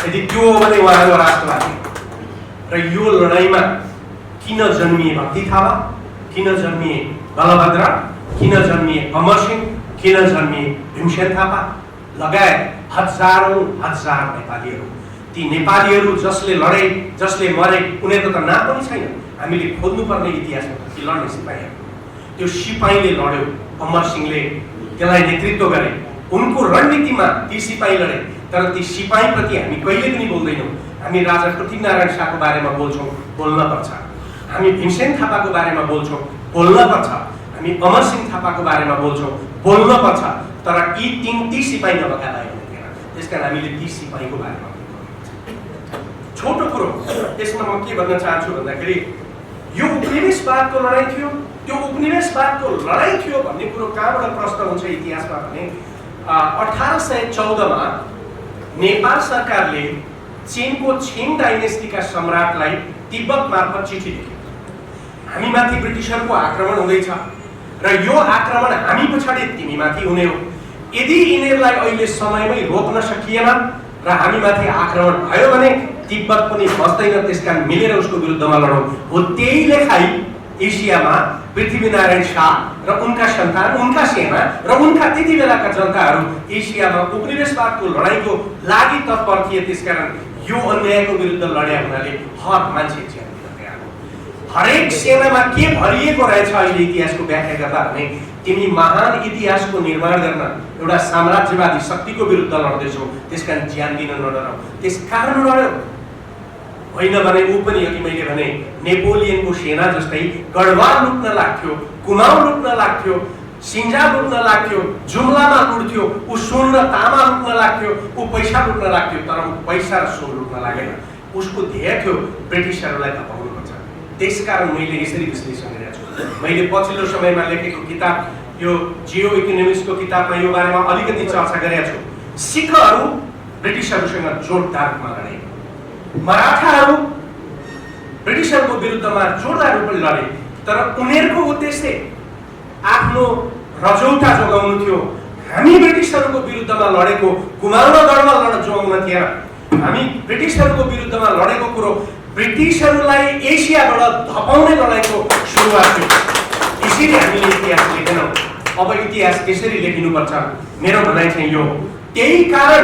यदि त्यो हो भने उहाँहरू राष्ट्रवादी। र यो लडाईँमा किन जन्मिए भक्ति थापा, किन जन्मिए बलभद्र, किन जन्मिए अमरसिंह, किन जन्मिए भीमसेन थापा लगायत हजारौं हजार नेपालीहरू, ती नेपालीहरू जसले लडे, जसले मरे, उनीहरूको त नाम पनि छैन। हामीले खोज्नुपर्ने इतिहासमा ती लड्ने सिपाहीहरू, त्यो सिपाहीले लड्यो, अमरसिंहले त्यसलाई नेतृत्व गरे, उनको रणनीतिमा ती सिपाही लडे। तर ती सिपाहीप्रति हामी कहिले पनि बोल्दैनौँ। हामी राजा पृथ्वीनारायण शाहको बारेमा बोल्छौँ, बोल्न पर्छ। हामी भीमसेन थापाको बारेमा बोल्छौँ, बोल्न पर्छ। हामी अमरसिंह थापाको बारेमा बोल्छौँ, बोल्न पर्छ। तर ती सिपाही नभएका भए हुन्थेन। त्यसकारण हामीले ती सिपाहीको बारेमा छोटो कुरो यसमा म के भन्न चाहन्छु भन्दाखेरि यो उपनिवेशवादको लडाईँ थियो, त्यो उपनिवेशवादको लडाईँ थियो भन्ने कुरो कहाँबाट प्रश्न हुन्छ इतिहासमा भने 1814 मा नेपाल सरकारले चीनको छिङ डाइनेस्टीका सम्राटलाई तिब्बत मार्फत चिठी लेख्यो। हामीमाथि ब्रिटिसहरूको आक्रमण हुँदैछ र यो आक्रमण हामी पछाडि तिमीमाथि हुने हो। यदि यिनीहरूलाई अहिले समयमै रोक्न सकिएन र हामीमाथि आक्रमण भयो भने तिब्बत पनि बस्दैन, त्यसकारण मिलेर उसको विरुद्धमा लडौँ। हो त्यही लेखाइ एसियामा पृथ्वीनारायण शाह र उनका सन्तान, उनका सेना र उनका त्यति बेलाका जनताहरू एसियामा उपनिवेशवादको लडाईँको लागि तत्पर थिए। त्यसकारण यो अन्यायको विरुद्ध लड्या हुनाले हर मान्छे ज्यान दिन तयार हो। हरेक सेनामा के भरिएको रहेछ अहिले इतिहासको व्याख्या गर्दा भने तिमी महान इतिहासको निर्माण गर्न एउटा साम्राज्यवादी शक्तिको विरुद्ध लड्दैछौ, त्यसकारण ज्यान दिन नडराऊ। त्यसकारण लड्यो, होइन भने ऊ पनि अघि मैले भने नेपोलियनको सेना जस्तै गढवाल लुट्न लाग्थ्यो, कुमाउ लुट्न लाग्थ्यो, सिङ्जा लुट्न लाग्थ्यो, जुम्लामा लुट्थ्यो, ऊ सुन र तामा लुट्न लाग्थ्यो, ऊ पैसा लुट्न लाग्थ्यो। तर ऊ पैसा र सुन लुट्न लागेन, उसको ध्येय थियो ब्रिटिसहरूलाई धपाउनुपर्छ। त्यसकारण मैले यसरी विश्लेषण गरेको छु। मैले पछिल्लो समयमा लेखेको किताब, यो जियो इकोनोमिक्सको किताबमा यो बारेमा अलिकति चर्चा गरेको छु। सिखहरू ब्रिटिसहरूसँग जोरदार रूपमा लडे, मराठाहरू ब्रिटिसहरूको विरुद्धमा जोरदार रूपले लडे, तर उनीहरूको उद्देश्य आफ्नो रजौटा जोगाउनु थियो। हामी ब्रिटिसहरूको विरुद्धमा लडेको कुमाउ र गढवाल लड जोगाउन थिएन। हामी ब्रिटिसहरूको विरुद्धमा लडेको कुरो ब्रिटिसहरूलाई एसियाबाट धपाउने लडाईँको सुरुवात थियो। यसरी हामीले इतिहास लेखेनौँ। अब इतिहास त्यसरी लेखिनुपर्छ, मेरो भनाइ चाहिँ यो। त्यही कारण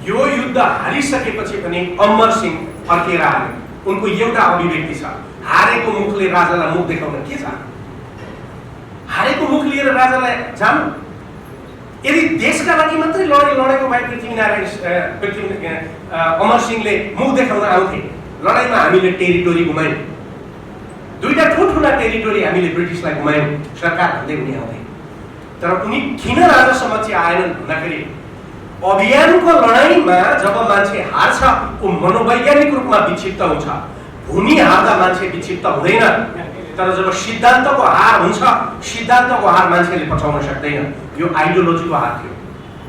यो युद्ध हारिसकेपछि पनि अमरसिंह फर्केर आए। उनको एउटा अभिव्यक्ति छ, हारेको मुखले राजालाई मुख देखाउन के छ? हारेको मुख लिएर राजालाई जानु? यदि देशका लागि मात्रै लडेको भए अमरसिंहले मुख देखाउन आउँथे। लडाईँमा हामीले टेरिटोरी गुमायौँ, दुईटा ठुल्ठुला टेरिटोरी हामीले ब्रिटिसलाई गुमायौँ, सरकार भन्दै हुने आउँथे। तर उनी किन राजा समक्ष आएनन् भन्दाखेरि अभियानको लडाईँमा जब मान्छे हार्छ ऊ मनोवैज्ञानिक रूपमा विक्षिप्त हुन्छ। भूमि हार्दा मान्छे विक्षिप्त हुँदैन, तर जब सिद्धान्तको हार हुन्छ, सिद्धान्तको हार मान्छेले पचाउन सक्दैन। यो आइडियोलोजीको हार थियो,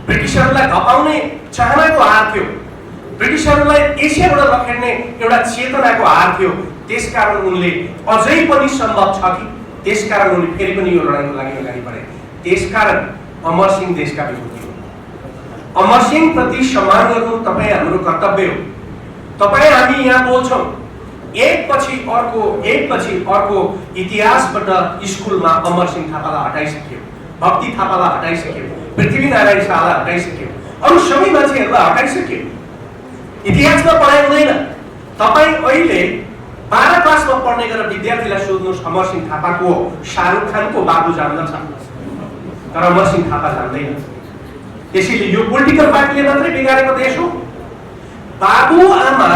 ब्रिटिसहरूलाई धपाउने चाहनाको हार थियो, ब्रिटिसहरूलाई एसियाबाट लखेड्ने एउटा चेतनाको हार थियो। त्यसकारण उनले अझै पनि सम्भव छ कि त्यसकारण उनले फेरि पनि यो लडाइँको लागि अगाडि बढे। त्यसकारण अमर सिंह देशका विभूति हो। अमर सिंह प्रति सम्मान गर्नु तपाईँ हाम्रो कर्तव्य हो। तपाईँ हामी यहाँ बोल्छौँ, एक पछि अर्को इतिहासबाट स्कुलमा अमर सिंह थापालाई हटाइसक्यो, भक्ति थापालाई हटाइसक्यो, पृथ्वीनारायण शाहलाई हटाइसक्यो, अरू सबै मान्छेहरूलाई हटाइसक्यो। इतिहासमा पढाइ हुँदैन। तपाईँ अहिले 12 क्लासमा पढ्ने गरेर विद्यार्थीलाई सोध्नुहोस् अमर सिंह थापाको शाहरुख खानको बाबु जान्दछ, तर अमर सिंह थापा जान्दैन। त्यसैले यो पोलिटिकल पार्टीले मात्रै बिगारेको देश हो। बाबु आमा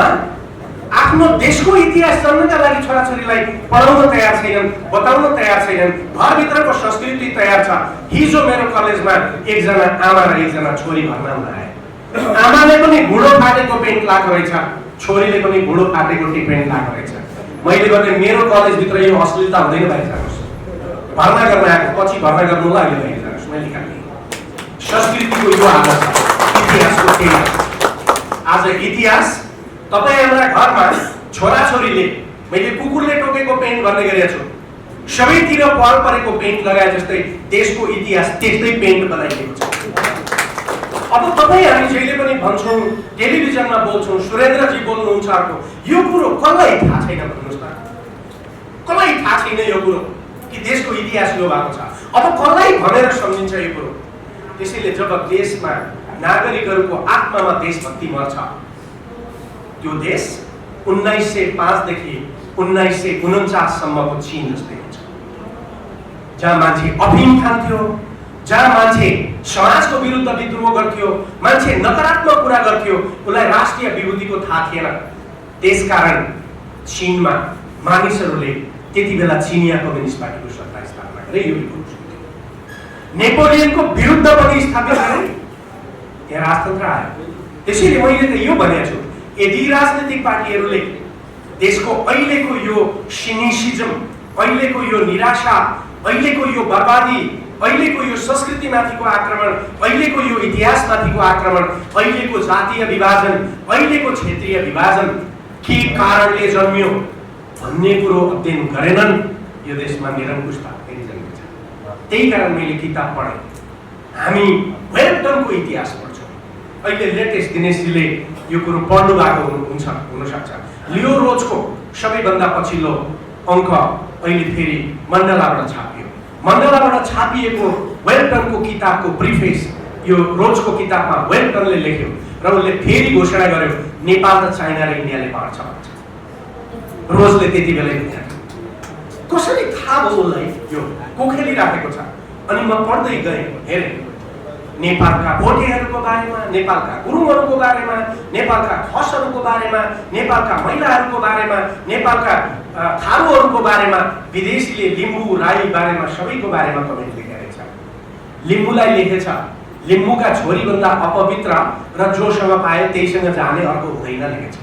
आफ्नो देशको इतिहास जान्नका लागि छोराछोरीलाई पढाउन तयार छैनन्, बताउन तयार छैनन्। घरभित्रको संस्कृति तयार छ। हिजो मेरो कलेजमा एकजना आमा र एकजना छोरी भर्ना हुन आए। आमाले पनि घुँडो फाटेको पेन्ट लगाएको रहेछ, छोरीले पनि घुँडो फाटेको पेन्ट लगाएको रहेछ। मैले भने मेरो कलेजभित्र यो अश्लीलता हुँदैन भाइ, जानुहोस् भर्ना गर्न आएको, पछि भर्ना गर्नुलाई अहिले भाइ जानुहोस्, मैले निकाल्ने। संस्कृतिको यो आदत छ, इतिहासको त्यही। आज इतिहास तपाईँ हाम्रा घरमा छोराछोरीले मैले कुकुरले टोकेको पेन्ट गर्ने गरेको छु, सबैतिर पाल परेको पेन्ट लगाए जस्तै देशको इतिहास त्यस्तै पेन्ट बनाइएको छ। अब तपाईँ हामी जहिले पनि भन्छौँ, टेलिभिजनमा बोल्छौँ, सुरेन्द्रजी बोल्नुहुन्छ अर्को, यो कुरो कसलाई थाहा छैन भन्नुहोस् त? कसलाई थाहा छैन यो कुरो कि देशको इतिहास यो भएको छ? अब कसलाई भनेर सम्झिन्छ यो कुरो? त्यसैले जब देशमा नागरिकहरूको आत्मामा देशभक्ति मर्छ, त्यो देश 1905 देखि 1949 सम्मको चीन जस्तै हुन्छ, जहाँ मान्छे अफिम खान्थ्यो, जहाँ मान्छे समाजको विरुद्ध विद्रोह गर्थ्यो, मान्छे नकारात्मक कुरा गर्थ्यो, उसलाई राष्ट्रिय विभूतिको थाहा थिएन। त्यसकारण चीनमा मानिसहरूले त्यति बेला चिनिया कम्युनिस्ट पार्टीको सत्ता स्थापना गरे। यो नेपोलियनको विरुद्ध पनि स्थापित गरे, त्यहाँ राजतन्त्र आयो। त्यसैले मैले त यो भनेको छु, यदि राजनीतिक पार्टीहरूले देशको अहिलेको यो सिनिसिजम, अहिलेको यो निराशा, अहिलेको यो बर्बादी, अहिलेको यो संस्कृतिमाथिको आक्रमण, अहिलेको यो इतिहासमाथिको आक्रमण, अहिलेको जातीय विभाजन, अहिलेको क्षेत्रीय विभाजन के कारणले जन्मियो भन्ने कुरो अध्ययन गरेनन्, यो देशमा निरङ्कुशता फेरि जन्मिन्छ। त्यही कारण मैले किताब पढेँ। हामी वेलटनको इतिहास पढ्छौँ। अहिले लेटेस्ट दिनेशजीले यो कुरो पढ्नु भएको हुनसक्छ। लियो रोजको सबैभन्दा पछिल्लो अङ्क अहिले फेरि मण्डलाबाट छापियो। मण्डलाबाट छापिएको वेलटनको किताबको प्रिफेस यो रोजको किताबमा वेलटनले लेख्यो र उसले फेरि घोषणा गर्यो, नेपाल र चाइना र इन्डियाले बाँड्छ भन्छ। रोजले त्यति बेलै लेख्यो। कसरी थाहा भयो उसलाई यो को खेलिराखेको छ? अनि म पढ्दै गएँ, हेरेँ नेपालका भोटेहरूको बारेमा, नेपालका गुरुङहरूको बारेमा, नेपालका खसहरूको बारेमा, नेपालका महिलाहरूको बारेमा, नेपालका थारूहरूको बारेमा, विदेशीले लिम्बू राई बारेमा सबैको बारेमा कमेन्ट लेखेको छ। लिम्बूलाई लेखेछ, लिम्बूका छोरीभन्दा अपवित्र र जोसँग पाए त्यहीसँग जाने अर्को हुँदैन लेखेछ।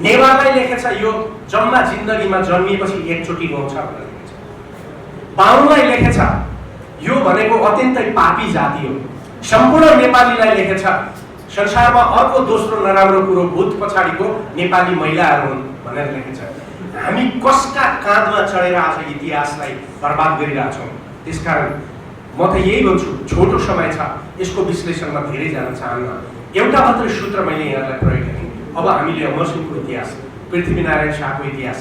नेवारलाई लेखेछ, यो जम्मा जिन्दगीमा जन्मिएपछि एकचोटि गाउँछ भनेर लेखेछ। बाहुनलाई लेखेछ, यो भनेको अत्यन्तै पापी जाति हो। सम्पूर्ण नेपालीलाई लेखेछ, संसारमा अर्को दोस्रो नराम्रो कुरो भूत पछाडिको नेपाली महिलाहरू हुन् भनेर लेखेछ। हामी कसका काँधमा चढेर आज इतिहासलाई बर्बाद गरिरहेछौँ? त्यसकारण म त यही भन्छु, छोटो समय छ, यसको विश्लेषणमा धेरै जान चाहन्न। एउटा मात्रै सूत्र मैले यहाँलाई प्रयोग गरेँ। अब हामीले अमर सिंहको इतिहास, पृथ्वीनारायण शाहको इतिहास,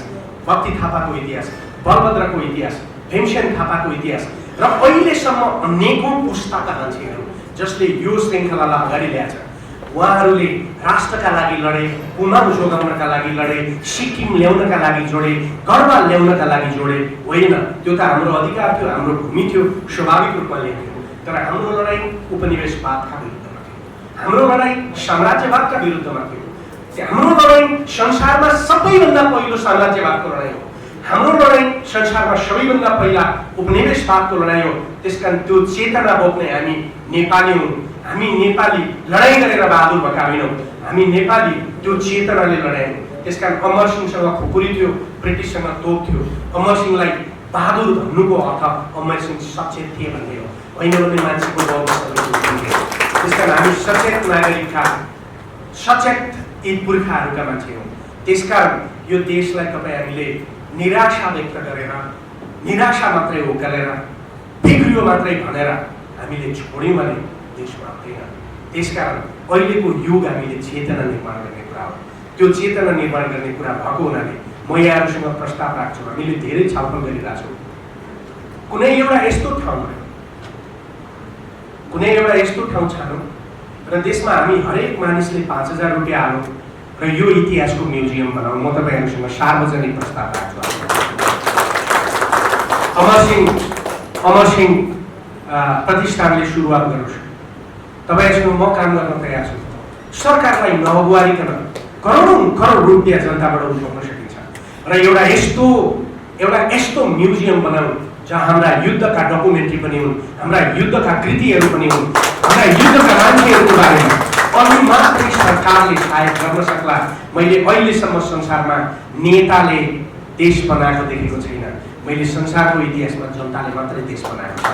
भक्ति थापाको इतिहास, बलभद्रको इतिहास, भीमसेन थापाको इतिहास र अहिलेसम्म अनेकौं पुस्ताका मान्छेहरू जसले यो श्रृङ्खलालाई अगाडि ल्याएछ, उहाँहरूले राष्ट्रका लागि लडे, पुनः जोगाउनका लागि लडे, सिक्किम ल्याउनका लागि जोडे, गर्व ल्याउनका लागि जोडे। होइन, त्यो त हाम्रो अधिकार थियो, हाम्रो भूमि थियो, स्वाभाविक रूपमा ल्याइयो। तर हाम्रो लडाइँ उपनिवेशवादका विरुद्धमा थियो, हाम्रो लडाइँ साम्राज्यवादका विरुद्धमा थियो, हाम्रो लडाइँ संसारमा सबैभन्दा पहिलो साम्राज्यवादको लडाइँ हो, हाम्रो लडाइँ संसारमा सबैभन्दा पहिला उपनिवेशवादको लडाइँ हो। त्यसकारण त्यो चेतना बोक्ने हामी नेपाली हौँ। हामी नेपाली लडाइँ गरेर बहादुर भएका होइनौँ, हामी नेपाली त्यो चेतनाले लडायौँ। त्यसकारण अमर सिंहसँग खुकुरी थियो, ब्रिटिससँग तोड्थ्यो। अमर सिंहलाई बहादुर भन्नुको अर्थ अमर सिंह सचेत थिए भन्ने हो, होइन भने मान्छेको त्यसकारण हामी सचेत नागरिकका सचेत यी पुर्खाहरूका मान्छे हौँ। त्यसकारण यो देशलाई तपाईँ हामीले निराशा व्यक्त गरेर, निराशा मात्रै उकालेर, बिग्रियो मात्रै भनेर हामीले छोड्यौँ भने देश बाँच्दैन। त्यसकारण अहिलेको युग हामीले चेतना निर्माण गर्ने कुरा हो। त्यो चेतना निर्माण गर्ने कुरा भएको हुनाले म यहाँहरूसँग प्रस्ताव राख्छु। हामीले धेरै छलफल गरिरहेछौँ। कुनै एउटा यस्तो ठाउँ छानौँ र त्यसमा हामी हरेक मानिसले 5,000 रुपियाँ हालौँ र यो इतिहासको म्युजियम बनाऊ। म तपाईँहरूसँग सार्वजनिक प्रस्ताव राख्छु। अमर सिंह प्रतिष्ठानले सुरुवात गरोस्। तपाईँहरूसँग म काम गर्न तयार छु। सरकारलाई नअगुवारिकन करोडौँ करोड रुपियाँ जनताबाट उठाउन सकिन्छ र एउटा यस्तो म्युजियम बनाऊ जहाँ हाम्रा युद्धका डकुमेन्ट्री पनि हुन्, हाम्रा युद्धका कृतिहरू पनि हुन्, हाम्रा युद्धका मान्छेहरूको बारेमा अनि मात्रै सरकारले सायद गर्न सक्ला। मैले अहिलेसम्म संसारमा नेताले देश बनाएको देखेको छैन। मैले संसारको इतिहासमा जनताले मात्रै देश बनाएको छ।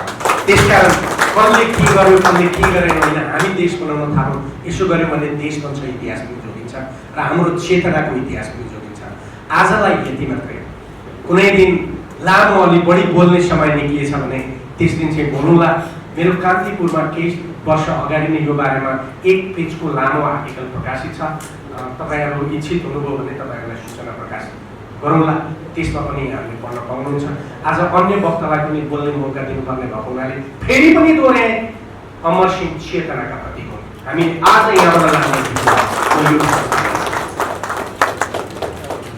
त्यसकारण कसले के गर्यो, कसले के गरेन होइन, हामी देश बनाउन थालौँ। यसो गऱ्यौँ भने देश बन्छ, इतिहास पनि जोडिन्छ र हाम्रो चेतनाको इतिहास पनि जोडिन्छ। आजलाई यति मात्रै। कुनै दिन लामो अलि बढी बोल्ने समय निक्लिएछ भने त्यस दिन चाहिँ बोलौँला। मेरो कान्तिपुरमा केही वर्ष अगाडि नै यो बारेमा 1 पेजको लामो आर्टिकल प्रकाशित छ। तपाईँहरू इच्छित हुनुभयो भने तपाईँहरूलाई सूचना प्रकाशित गरौँला। त्यसमा पनि हामीले पढ्न पाउनुहुन्छ। आज अन्य वक्तालाई पनि बोल्ने मौका दिनुपर्ने भएको हुनाले फेरि पनि दोहोऱ्याए, अमर सिंह चेतनाका प्रतीक हुन्। हामी आज यहाँबाट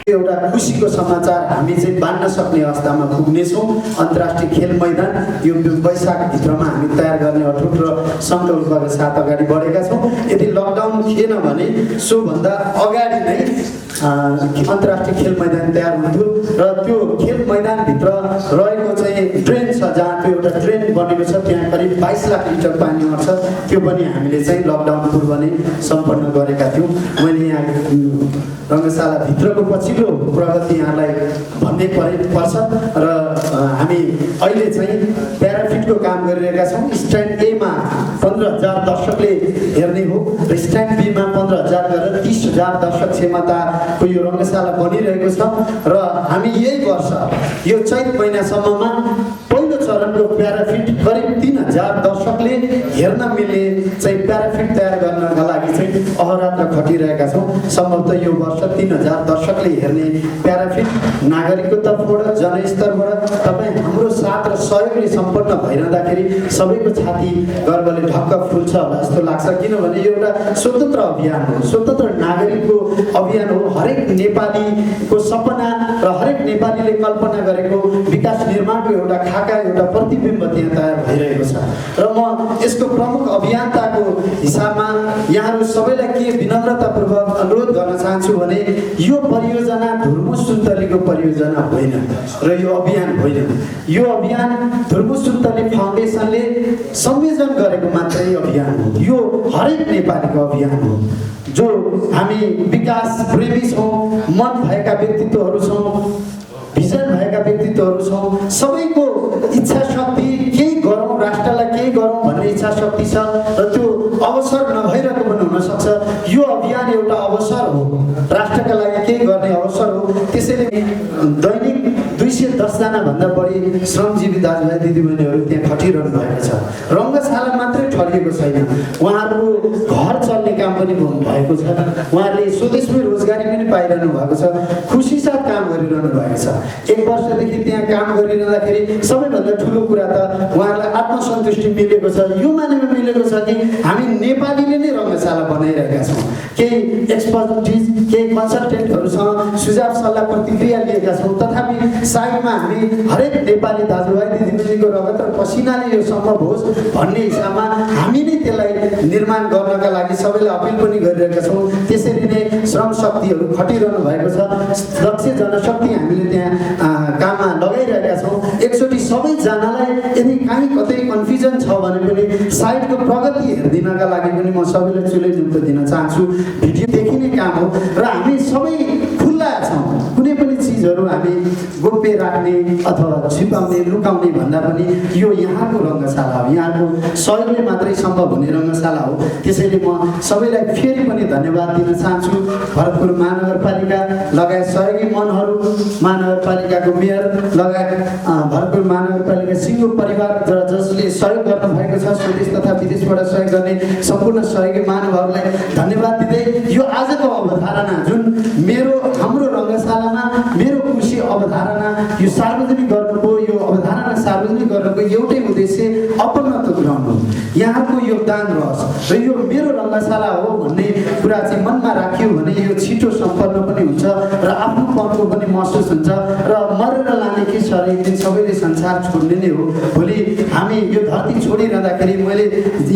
एउटा खुसीको समाचार हामी चाहिँ बाँड्न सक्ने अवस्थामा पुग्नेछौँ। अन्तर्राष्ट्रिय खेल मैदान यो वैशाखभित्रमा हामी तयार गर्ने अठोट र सङ्कल्पका साथ अगाडि बढेका छौँ। यदि लकडाउन थिएन भने सोभन्दा अगाडि नै अन्तर्राष्ट्रिय खेल मैदान तयार हुन्थ्यो र त्यो खेल मैदानभित्र रहेको चाहिँ ड्रेन छ, जहाँ त्यो एउटा ड्रेन बनेको छ, त्यहाँ करिब 22 लाख लिटर पानी आउँछ। त्यो पनि हामीले चाहिँ लकडाउन पूर्व नै सम्पन्न गरेका थियौँ। मैले यहाँ रङ्गशालाभित्रको पछिल्लो प्रगति यहाँलाई भन्नै पर्छ र हामी अहिले चाहिँ प्याराफिटको काम गरिरहेका छौँ। स्ट्यान्ड एमा 15,000 दर्शकले हेर्ने हो र स्ट्यान्ड बीमा 15,000 गरेर 30,000 दर्शक क्षमताको यो रङ्गशाला बनिरहेको छ र हामी यही वर्ष यो चैत महिनासम्ममा पहिलो चरणको प्याराफिट करिब 3,000 दर्शकले हेर्न मिल्ने चाहिँ प्याराफिट तयार गर्नका लागि चाहिँ अहरात्र खटिरहेका छौँ। सम्भवतः यो वर्ष 3,000 दर्शकले हेर्ने प्याराफिट नागरिकको तर्फबाट, जनस्तरबाट तपाईँ हाम्रो साथ र सहयोगले सम्पन्न भइरहँदाखेरि सबैको छाती गर्वले ढक्क फुल्छ होला जस्तो लाग्छ। किनभने यो एउटा स्वतन्त्र अभियान हो, स्वतन्त्र नागरिकको अभियान हो। हरेक नेपालीको सपना र हरेक नेपालीले कल्पना गरेको विकास निर्माणको एउटा खाका, एउटा प्रतिबिम्ब त्यहाँ तयार भइरहेको छ र म यसको प्रमुख अभियन्ताको हिसाबमा यहाँहरू सबैलाई के विनम्रतापूर्वक अनुरोध गर्न चाहन्छु भने यो परियोजना धुर्मु सुन्तलीको परियोजना होइन र यो अभियान होइन। यो अभियान धुर्मु सुन्तली फाउन्डेसनले संयोजन गरेको मात्रै अभियान हो। यो हरेक नेपालीको अभियान हो। जो हामी विकास प्रेमी छौँ, मन भएका व्यक्तित्वहरू छौँ, भिजन भएका व्यक्तित्वहरू छौँ, सबैको इच्छा शक्ति केही गरौँ, राष्ट्रलाई केही गरौँ भन्ने इच्छा शक्ति छ र त्यो अवसर नभइरहेको पनि हुनसक्छ। यो अभियान एउटा अवसर हो, राष्ट्रका लागि केही गर्ने अवसर हो। त्यसैले दैनिक 210 भन्दा बढी श्रमजीवी दाजुभाइ दिदीबहिनीहरू त्यहाँ खटिरहनु भएको छ। रङ्गशाला मात्रै ठडिएको छैन, उहाँहरूको घर चल्ने काम पनि भएको छ। उहाँहरूले स्वदेशमै रोजगारी पनि पाइरहनु भएको छ, खुसी साथ काम गरिरहनु भएको छ। 1 वर्षदेखि त्यहाँ काम गरिरहँदाखेरि सबैभन्दा ठुलो कुरा त उहाँहरूलाई आत्मसन्तुष्टि मिलेको छ। यो मानेमा मिलेको छ कि हामी नेपालीले नै रङ्गशाला बनाइरहेका छौँ। केही एक्सपर्टिज, केही कन्सल्टेन्टहरूसँग सुझाव सल्लाह प्रतिक्रिया लिएका छौँ। तथापि साइडमा हामी हरेक नेपाली दाजुभाइ दिदीबहिनीको रगत र पसिनाले यो सम्भव होस् भन्ने हिसाबमा हामी नै त्यसलाई निर्माण गर्नका लागि सबैलाई अपिल पनि गरिरहेका छौँ। त्यसरी नै श्रम शक्तिहरू खटिरहनु भएको छ। दक्ष जनशक्ति हामीले त्यहाँ काममा लगाइरहेका छौँ। एकचोटि सबैजनालाई यदि काहीँ कतै कन्फ्युजन छ भने पनि साइडको प्रगति हेरिदिनका लागि पनि म सबैलाई चुलै निम्तो दिन चाहन्छु। भिडियो देखिने काम हो र हामी सबै खुल्ला छौँ। कुनै पनि चिजहरू हामी राख्ने अथवा छिपाउने लुकाउने भन्दा पनि यो यहाँको रङ्गशाला हो, यहाँको सहयोगले मात्रै सम्भव हुने रङ्गशाला हो। त्यसैले म सबैलाई फेरि पनि धन्यवाद दिन चाहन्छु। भरतपुर महानगरपालिका लगायत सहयोगी मनहरू, महानगरपालिकाको मेयर लगायत भरतपुर महानगरपालिका सिङ्गो परिवार जसले सहयोग गर्नुभएको छ, स्वदेश तथा विदेशबाट सहयोग गर्ने सम्पूर्ण सहयोगी महानुभावहरूलाई धन्यवाद दिँदै यो आजको अवधारणा जुन हाम्रो रङ्गशालामा मेरो कुर्सी अवधारणा यो सार्वजनिक गर्नुको, यो अवधारणा सार्वजनिक गर्नुको एउटै उद्देश्य अपनत्व गराउनु, यहाँको योगदान रहोस् र यो मेरो रङ्गशाला हो भन्ने कुरा चाहिँ मनमा राख्यो भने यो छिटो सम्पन्न पनि हुन्छ र आफ्नोपनको पनि महसुस हुन्छ र मरेर लाने के छ, एक दिन सबैले संसार छोड्ने नै हो। भोलि हामी यो धरती छोडिरहँदाखेरि मैले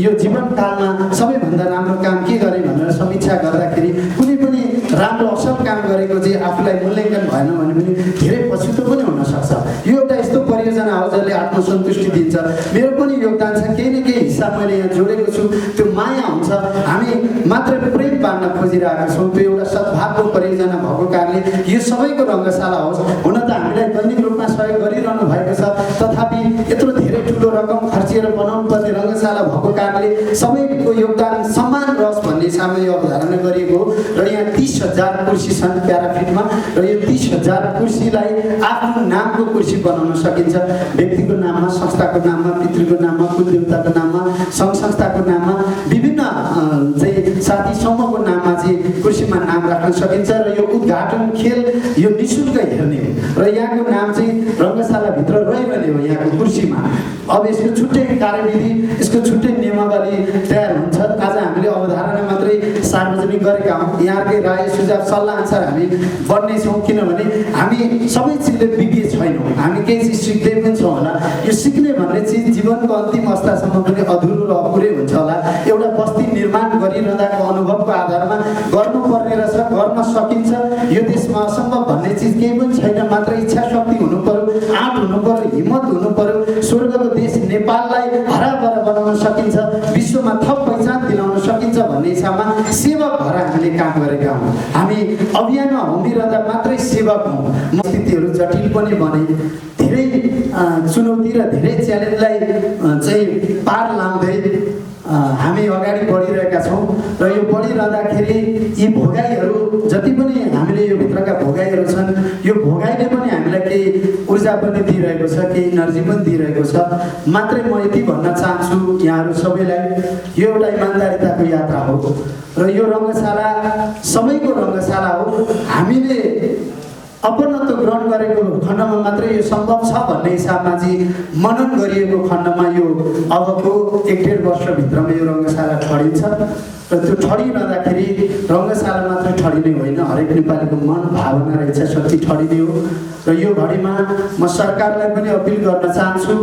यो जीवनकालमा सबैभन्दा राम्रो काम के गरेँ भनेर समीक्षा गर्दाखेरि कुनै पनि राम्रो असल काम गरेको चाहिँ आफूलाई मूल्याङ्कन भएन भने पनि धेरै पछुतो पनि हुनसक्छ। यो एउटा यस्तो परियोजना हो जसले आत्मसन्तुष्टि दिन्छ। मेरो पनि योगदान छ, केही न केही हिस्सा मैले यहाँ जोडेको छु, त्यो माया हुन्छ। हामी मात्र प्रेम बाँड्न खोजिरहेका छौँ, त्यो एउटा सद्भावको परियोजना भएको कारणले यो सबैको रङ्गशाला होस्। हुन त हामीलाई दैनिक रूपमा सहयोग गरिरहनु भएको छ, तथापि यत्रो धेरै ठुलो रकम खर्चिएर बनाउनु पर्ने रङ्गशाला भएको कारणले सबैको योगदान समान रहोस् भन्ने हिसाबमा यो अवधारणा गरिएको हो। र यहाँ 30,000 कुर्सी छन् प्याराफिटमा र यो 30,000 कुर्सीलाई आफ्नो नामको कुर्सी बनाउन सकिन्छ। व्यक्तिको नाममा, संस्थाको नाममा, पितृको नाममा, कुलदेवताको नाममा, सङ्घ संस्थाको नाममा, विभिन्न चाहिँ साथी समूहको नाममा चाहिँ कुर्सीमा नाम राख्न सकिन्छ। र यो उद्घाटन खेल यो निःशुल्क हेर्ने हो र यहाँको नाम चाहिँ रङ्गशालाभित्र रहिरहने हो यहाँको कुर्सीमा। अब यसको छुट्टै कार्यविधि, यसको छुट्टै नियमावली तयार हुन्छ। आज हामीले अवधारणा मात्रै सार्वजनिक गरेका हौँ, यहाँकै राय सुझाव सल्लाह अनुसार हामी बढ्नेछौँ, किनभने हामी सबै चिजले विज्ञ छैनौँ, हामी केही चिज सिक्दै पनि छौँ होला। यो सिक्ने भन्ने चिज जीवनको अन्तिम अवस्थासम्म पनि अधुरो र अपुरै हुन्छ होला। एउटा बस्ती निर्माण गरिरहँदाको अनुभवको आधारमा गर्नुपर्ने रहेछ, गर्न सकिन्छ। यो देशमा असम्भव भन्ने चिज केही पनि छैन, मात्र इच्छा शक्ति हुनु पर्यो, आँट हुनु पर्यो, हिम्मत हुनु पर्यो। स्वर्गको देश नेपाललाई हराभरा बनाउन सकिन्छ, विश्वमा थप पहिचान दिलाउन सकिन्छ भन्ने हिसाबमा सेवक भएर हामीले काम गरेका हौँ। हामी अभियानमा होमिरहँदा मात्रै सेवक हौँ। स्थितिहरू जटिल पनि बने, धेरै चुनौती र धेरै च्यालेन्जलाई चाहिँ पार लाउँदै हामी अगाडि बढिरहेका छौँ। र यो बढिरहँदाखेरि यी भोगाइहरू जति पनि हामीले यो भित्रका भोगाइहरू छन्, यो भोगाइले पनि हामीलाई केही ऊर्जा पनि दिइरहेको छ, केही इनर्जी पनि दिइरहेको छ। मात्रै म यति भन्न चाहन्छु यहाँहरू सबैलाई, यो एउटा इमान्दारिताको यात्रा हो र यो रङ्गशाला सबैको रङ्गशाला हो। हामीले अपनत्व ग्रहण गरेको खण्डमा मात्रै यो सम्भव छ भन्ने हिसाबमा चाहिँ मनन गरिएको खण्डमा यो अबको 1-1.5 वर्षभित्रमा यो रङ्गशाला ठडिन्छ। र त्यो ठडिरहँदाखेरि रङ्गशाला मात्रै ठडिने होइन, हरेक नेपालीको मन, भावना र इच्छा शक्ति ठडिने हो। र यो घडीमा म सरकारलाई पनि अपिल गर्न चाहन्छु,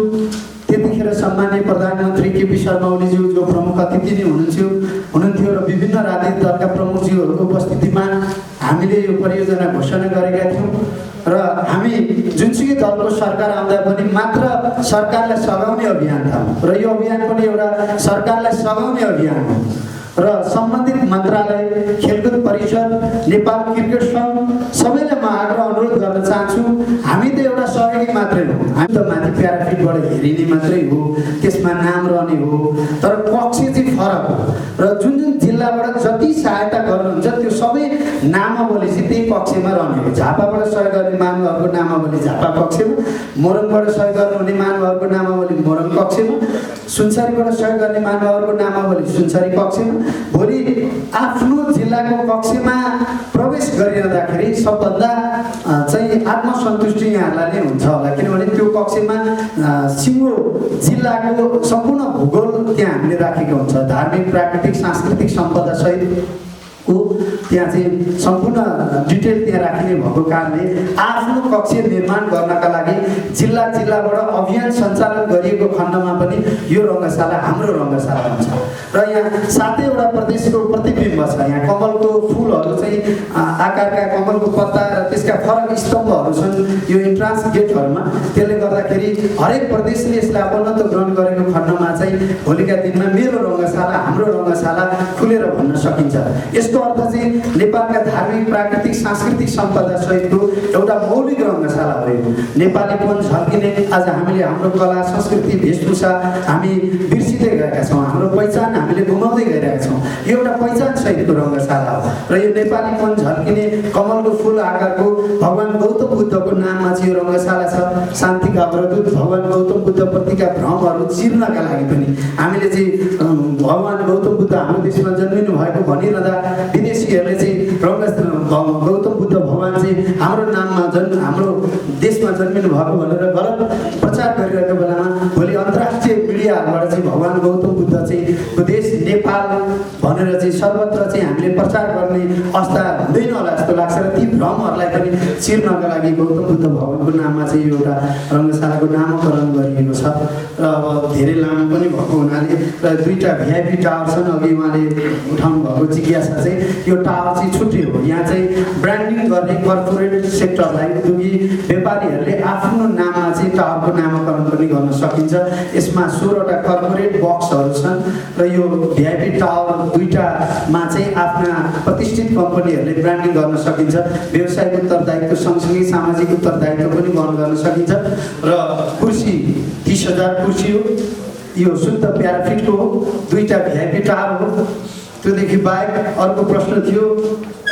त्यतिखेर सम्माननीय प्रधानमन्त्री केपी शर्मा ओलीज्यू जो प्रमुख अतिथि नै हुनुहुन्थ्यो र विभिन्न राजनीतिक दलका प्रमुखज्यूहरूको उपस्थितिमा हामीले यो परियोजना घोषणा गरेका थियौँ। र हामी जुनसुकै दलको सरकार आउँदा पनि मात्र सरकारलाई सघाउने अभियान थाल्यौँ र यो अभियान पनि एउटा सरकारलाई सघाउने अभियान हो। र सम्बन्धित मन्त्रालय, खेलकुद परिषद, नेपाल क्रिकेट सङ्घ सबैलाई म आग्रह अनुरोध गर्न चाहन्छु, हामी त एउटा सहयोगी मात्रै हो, हामी त माथि प्याराफिटबाट हेरिने मात्रै हो, त्यसमा नाम रहने हो, तर पक्ष चाहिँ फरक हो। र जुन जुन जिल्लाबाट जति सहायता गर्नुहुन्छ त्यो सबै नामावली चाहिँ त्यही पक्षमा रहने हो। झापाबाट सहयोग गर्ने महानुभावको नामावली झापा पक्षमा, मोरङबाट सहयोग गर्नुहुने महानुभावको नामावली मोरङ पक्षमा, सुनसरीबाट सहयोग गर्ने महानुभावको नामावली सुनसरी पक्षमा। भोलि आफ्नो जिल्लाको कक्षमा प्रवेश गरिरहँदाखेरि सबभन्दा चाहिँ आत्मसन्तुष्टि यहाँहरूलाई नै हुन्छ होला, किनभने त्यो कक्षमा सिङ्गो जिल्लाको सम्पूर्ण भूगोल त्यहाँ हामीले राखेको हुन्छ, धार्मिक, प्राकृतिक, सांस्कृतिक सम्पदा सहितको त्यहाँ चाहिँ सम्पूर्ण डिटेल त्यहाँ राखिने भएको कारणले आफ्नो कक्ष निर्माण गर्नका लागि जिल्लाबाट अभियान सञ्चालन गरिएको खण्डमा पनि यो रङ्गशाला हाम्रो रङ्गशाला हुन्छ। र यहाँ 7वटा प्रदेशको प्रतिबिम्ब छ। यहाँ कमलको फुलहरू चाहिँ आकारका कमलको पत्ता र त्यसका फरक स्तम्भहरू छन् यो इन्ट्रान्स गेटहरूमा। त्यसले गर्दाखेरि हरेक प्रदेशले यसलाई अपनत्व ग्रहण गरेको खण्डमा चाहिँ भोलिका दिनमा मेरो रङ्गशाला हाम्रो रङ्गशाला खुलेर भन्न सकिन्छ। यसको अर्थ चाहिँ नेपालका धार्मिक प्राकृतिक सांस्कृतिक सम्पदा सहितको एउटा मौलिक रङ्गशाला हो। नेपालीपन झल्किने आज हामीले हाम्रो कला संस्कृति भेषभूषा हामी बिर्सिँदै गएका छौँ, हाम्रो पहिचान हामीले गुमाउँदै गइरहेका छौँ। यो एउटा पहिचान सहितको रङ्गशाला हो र यो नेपालीपन झल्किने कमलको फुल आकारको भगवान गौतम बुद्धको नाममा चाहिँ यो रङ्गशाला छ। शान्तिका अग्रदूत भगवान गौतम बुद्ध प्रतिका भ्रमहरू चिर्नका लागि पनि हामीले चाहिँ भगवान गौतम बुद्ध हाम्रो देशमा जन्मिनु भएको भनिरहँदा विदेशीहरूले चाहिँ गौतम बुद्ध भगवान चाहिँ हाम्रो नाममा हाम्रो देशमा जन्मिनु भएको भनेर गलत प्रचार गरिरहेको बेलामा भोलि अन्तर्राष्ट्रिय मिडियाहरूबाट चाहिँ भगवान गौतम बुद्ध चाहिँ देश नेपाल भनेर चाहिँ सर्वत्र चाहिँ हामीले प्रचार गर्ने अवस्था हुँदैन होला जस्तो लाग्छ र ती भ्रमहरूलाई पनि चिर्नका लागि गौतम बुद्ध भगवानको नाममा चाहिँ एउटा रङ्गशालाको नामकरण गरिएको छ। र अब धेरै लामो पनि भएको हुनाले र दुईवटा भिआइपी टावर छन्। अघि उहाँले उठाउनु भएको जिज्ञासा चाहिँ यो टावर चाहिँ छुट्टै हो। यहाँ चाहिँ ब्रान्डिङ गर्ने कर्पोरेट सेक्टरलाई उद्योगी व्यापारीहरूले आफ्नो नाममा चाहिँ टावरको नामकरण पनि गर्न सकिन्छ। यसमा 16वटा कर्पोरेट बक्सहरू छन् र यो भिआइपी टावर दुईटामा चाहिँ आफ्ना प्रतिष्ठित कम्पनीहरूले ब्रान्डिङ गर्न सकिन्छ। व्यवसायिक उत्तरदायित्व सँगसँगै सामाजिक उत्तरदायित्व पनि वहन गर्न सकिन्छ। र कुर्सी 30,000 कुर्सी हो। यो शुद्ध प्याराफिटको हो। दुईटा भिआइपी टावर हो। त्योदेखि बाहेक अर्को प्रश्न थियो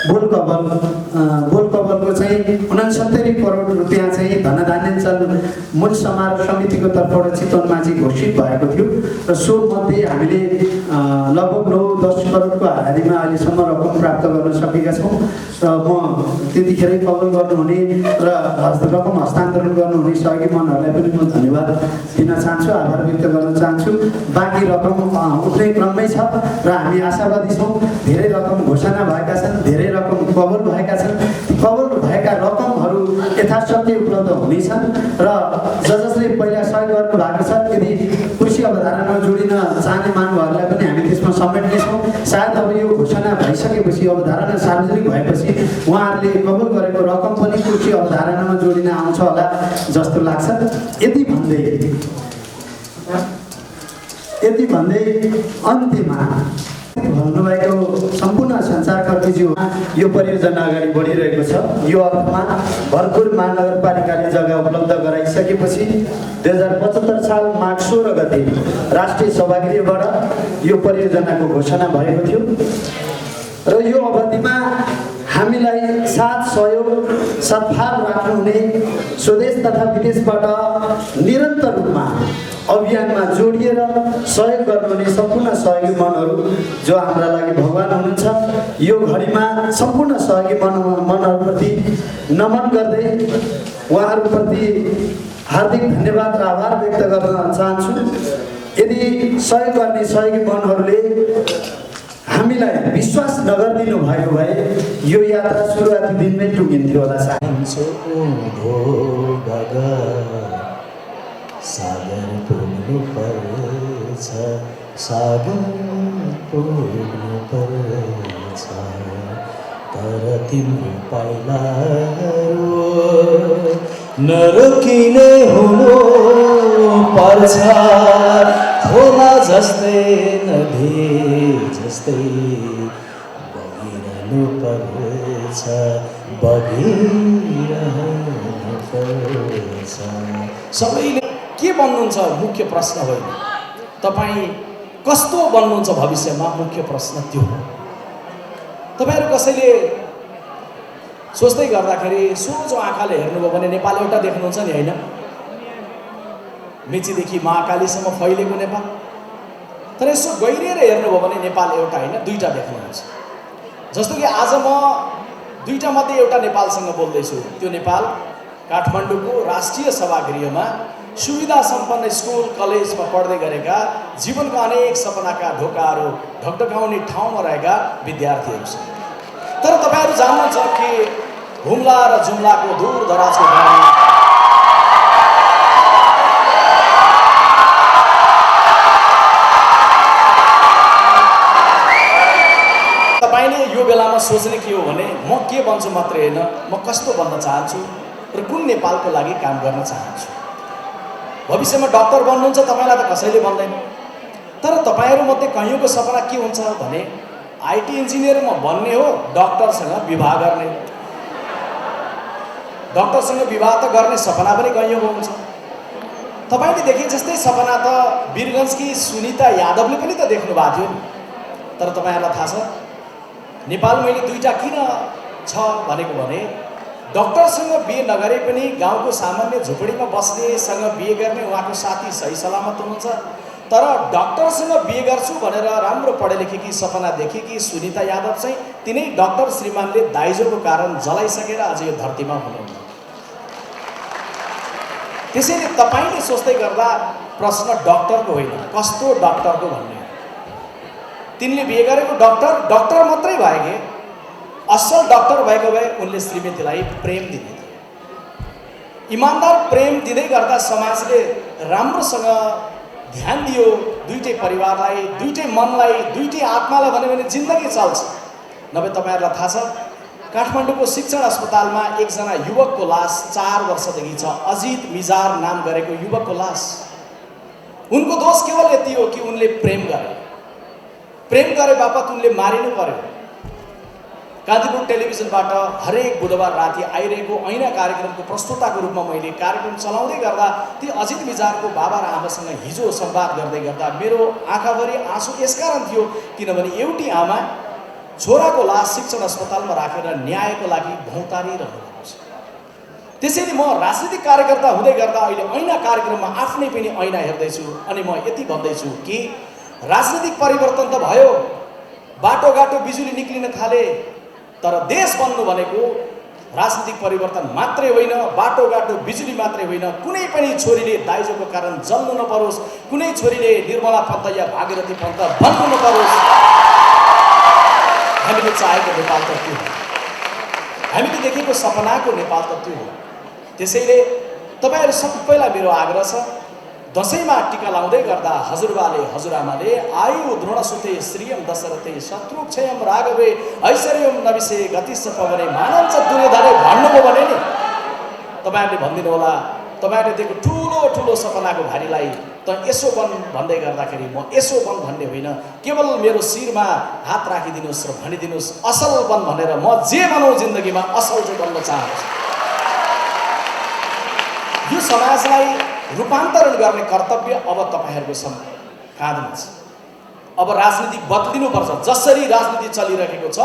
बोलकबलको चाहिँ 69 करोड रुपियाँ चाहिँ धनधान्याञ्चल मूल समारोह समितिको तर्फबाट चितवनमा चाहिँ घोषित भएको थियो र सो मध्ये हामीले लगभग 9-10 करोडको हाराहारीमा अहिलेसम्म रकम प्राप्त गर्न सकेका छौँ। र म त्यतिखेरै कबल गर्नुहुने र रकम हस्तान्तरण गर्नुहुने सहयोगी मनहरूलाई पनि म धन्यवाद दिन चाहन्छु, आभार व्यक्त गर्न चाहन्छु। बाँकी रकम उठ्ने क्रममै छ र हामी आशावादी छौँ। धेरै रकम घोषणा भएका छन्, धेरै रकम कबल भएका छन्। कबल भएका रकमहरू यथाशक्ति उपलब्ध हुनेछन् र जसले पहिला सहयोग गर्नु भएको छ यदि कृषि अवधारणामा जोडिन चाहने महानुभावहरूलाई पनि हामी त्यसमा समेट्नेछौँ। सायद अब यो घोषणा भइसकेपछि अवधारणा सार्वजनिक भएपछि उहाँहरूले कबल गरेको रकम पनि कृषि अवधारणामा जोडिन आउँछ होला जस्तो लाग्छ। यति भन्दै अन्त्यमा भन्नुभएको सम्पूर्ण सञ्चारकर्मीज्यू यो परियोजना अगाडि बढिरहेको छ। यो अर्थमा भरतपुर महानगरपालिकाले जग्गा उपलब्ध गराइसकेपछि 2075 साल माघ 16 गते राष्ट्रिय सभागृहबाट यो परियोजनाको घोषणा भएको थियो र यो अवधिमा हामीलाई साथ सहयोग सद्भाव राख्नुहुने स्वदेश तथा विदेशबाट निरन्तर रूपमा अभियानमा जोडिएर सहयोग गर्नुहुने सम्पूर्ण सहयोगी मनहरू जो हाम्रा लागि भगवान हुनुहुन्छ, यो घडीमा सम्पूर्ण सहयोगी मनहरूप्रति नमन गर्दै उहाँहरूप्रति हार्दिक धन्यवाद र आभार व्यक्त गर्न चाहन्छु। यदि सहयोग गर्ने सहयोगी मनहरूले हामीलाई विश्वास नगरिदिनु भएको भए यो यात्रा सुरुवाती दिनमै टुङ्गिन्थ्यो होला। सागर पुग्नु पर्छ, सागर पुग्नु पर्छ, तर तिम्रो पाइलाहरू नरोकिने हुनु पर्छ। खोला जस्तै नदी जस्तै बगिरहनु पर्छ, बगिरहनु पर्छ। सबैले के बन्नुहुन्छ मुख्य प्रश्न होइन, तपाईँ कस्तो बन्नुहुन्छ भविष्यमा मुख्य प्रश्न त्यो हो। तपाईँहरू कसैले सोच्दै गर्दाखेरि सोझो आँखाले हेर्नुभयो भने नेपाल एउटा देख्नुहुन्छ नि, होइन? मेचीदेखि महाकालीसम्म फैलेको नेपाल। तर यसो गहिरिएर हेर्नुभयो भने नेपाल एउटा होइन, दुईटा देख्नुहुन्छ। जस्तो कि आज म दुईटा मध्ये एउटा नेपालसँग बोल्दैछु। त्यो नेपाल काठमाडौँको राष्ट्रिय सभागृहमा सुविधा सम्पन्न स्कुल कलेजमा पढ्दै गरेका जीवनको अनेक सपनाका ढोकाहरू ढकढकाउने ठाउँमा रहेका विद्यार्थीहरू छन्। तर तपाईँहरू जान्नुहुन्छ कि हुम्ला र जुम्लाको दूर दराजको गाउँ तपाईँले यो बेलामा सोच्ने के हो भने म के बन्छु मात्रै होइन, म कस्तो बन्न चाहन्छु र कुन नेपालको लागि काम गर्न चाहन्छु। भविष्यमा डक्टर बन्नुहुन्छ, तपाईँलाई त कसैले भन्दैन। तर तपाईँहरूमध्ये कयौँको सपना के हुन्छ भने आइटी इन्जिनियर म बन्ने हो, डक्टरसँग विवाह गर्ने। डक्टरसँग विवाह त गर्ने सपना पनि कयौँको हुन्छ। तपाईँले देखे जस्तै सपना त वीरगन्जकी सुनिता यादवले पनि त देख्नु भएको थियो नि। तर तपाईँहरूलाई थाहा छ नेपाल मैले दुईवटा किन छ भनेको भने डक्टरसँग बिहे नगरे पनि गाउँको सामान्य झुपडीमा बस्नेसँग बिहे गर्ने उहाँको साथी सही सलामत हुनुहुन्छ। तर डक्टरसँग बिहे गर्छु भनेर राम्रो पढे लेखेकी सपना देखेकी सुनिता यादव चाहिँ तिनै डक्टर श्रीमानले दाइजोको कारण जलाइसकेर आज यो धरतीमा हुनुहुन्न। त्यसैले तपाईँले सोच्दै गर्दा प्रश्न डक्टरको होइन, कस्तो डक्टरको भन्ने हो। तिनले बिहे गरेको डक्टर मात्रै भए कि असल डक्टर भएको भए उनले श्रीमतीलाई प्रेम दिने थिए। इमान्दार प्रेम दिँदै गर्दा समाजले राम्रोसँग ध्यान दियो दुईटै परिवारलाई, दुईटै मनलाई, दुईटै आत्मालाई भन्यो भने जिन्दगी चल्छ। नभए तपाईँहरूलाई थाहा छ काठमाडौँको शिक्षण अस्पतालमा एकजना युवकको लास 4 वर्षदेखि छ, अजित मिजार नाम गरेको युवकको लास। उनको दोष केवल यति हो कि उनले प्रेम गरे बापत उनले मारिनु पर्यो। कान्तिपुर टेलिभिजनबाट हरेक बुधबार राति आइरहेको ऐना कार्यक्रमको प्रस्तुताको रूपमा मैले कार्यक्रम चलाउँदै गर्दा ती अजित मिजारको बाबा र आमासँग हिजो संवाद गर्दै गर्दा मेरो आँखाभरि आँसु यसकारण थियो किनभने एउटी आमा छोराको लास शिक्षण अस्पतालमा राखेर न्यायको लागि भौँतारिरहनु भएको छ। त्यसैले म राजनीतिक कार्यकर्ता हुँदै गर्दा अहिले ऐना कार्यक्रममा आफ्नै पनि ऐना हेर्दैछु अनि म यति भन्दैछु कि राजनीतिक परिवर्तन त भयो, बाटोघाटो बिजुली निक्लिन थाले, तर देश बन्नु भनेको राजनीतिक परिवर्तन मात्रै होइन, बाटोघाटो बिजुली मात्रै होइन, कुनै पनि छोरीले दाइजोको कारण जल्नु नपरोस्, कुनै छोरीले निर्मला पन्त या भागीरथी पन्त बन्नु नपरोस्। हामीले चाहेको नेपाल त त्यो हो, हामीले देखेको सपनाको नेपाल त त्यो हो। त्यसैले तपाईँहरू सबैलाई मेरो आग्रह छ, दसैँमा टीका लाउँदै गर्दा हजुरबाले हजुरआमाले आयु द्रोणसुते श्रियम दशरथे शत्रुक्षयम राघवे ऐश्वर्यम नविसे गतिश्च पवने मानन्छ दुर्योधने भन्नुभयो भने नि तपाईँहरूले भनिदिनु होला तपाईँहरूले दिएको ठुलो ठुलो सपनाको भारीलाई त यसो बन भन्दै गर्दाखेरि म यसो बन भन्ने होइन, केवल मेरो शिरमा हात राखिदिनुहोस् र भनिदिनुहोस् असल बन भनेर म जे बनाउँ जिन्दगीमा असल चाहिँ बन्न चाहन्छु। यो समाजलाई रूपान्तरण गर्ने कर्तव्य अब तपाईँहरूको काँधमा छ। अब राजनीति बदलिनुपर्छ। जसरी राजनीति चलिरहेको छ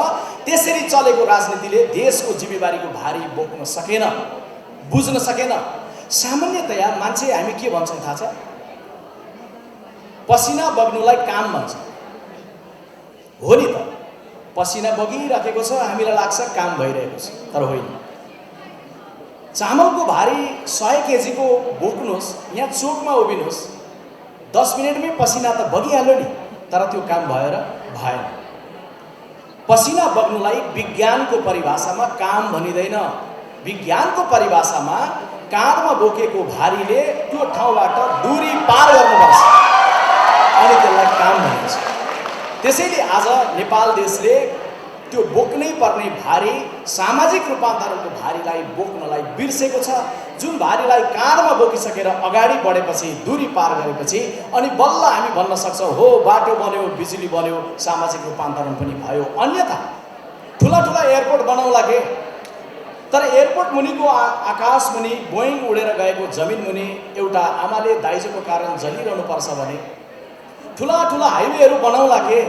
त्यसरी चलेको राजनीतिले देशको जिम्मेवारीको भारी बोक्न सकेन, बुझ्न सकेन। सामान्यतया मान्छे हामी के भन्छौँ थाहा छ? पसिना बग्नुलाई काम भन्छ। हो नि त, पसिना बगिरहेको छ, हामीलाई लाग्छ काम भइरहेको छ, तर होइन। चामलको भारी 100 केजीको बोक्नुहोस्, यहाँ चोकमा उभिनुहोस्, 10 मिनटमै पसिना त बगिहाल्यो नि, तर त्यो काम भएर भएन। पसिना बग्नुलाई विज्ञानको परिभाषामा काम भनिँदैन। विज्ञानको परिभाषामा काँधमा बोकेको भारीले त्यो ठाउँबाट दूरी पार गर्नुपर्छ अनि त्यसलाई काम भनिन्छ। त्यसैले आज नेपाल देशले त्यो बोक्नै पर्ने भारी, सामाजिक रूपान्तरणको भारीलाई बोक्नलाई बिर्सेको छ। जुन भारीलाई काँधमा बोकिसकेर अगाडि बढेपछि, दूरी पार गरेपछि अनि बल्ल हामी भन्न सक्छौँ हो बाटो बन्यो, बिजुली बन्यो, सामाजिक रूपान्तरण पनि भयो। अन्यथा ठुला ठुला एयरपोर्ट बनाउला के, तर एयरपोर्ट मुनिको आकाश मुनि बोइङ उडेर गएको जमिन मुनि एउटा आमाले दाइजोको कारण जलिरहनु पर्छ भने ठुला ठुला हाइवेहरू बनाउला के,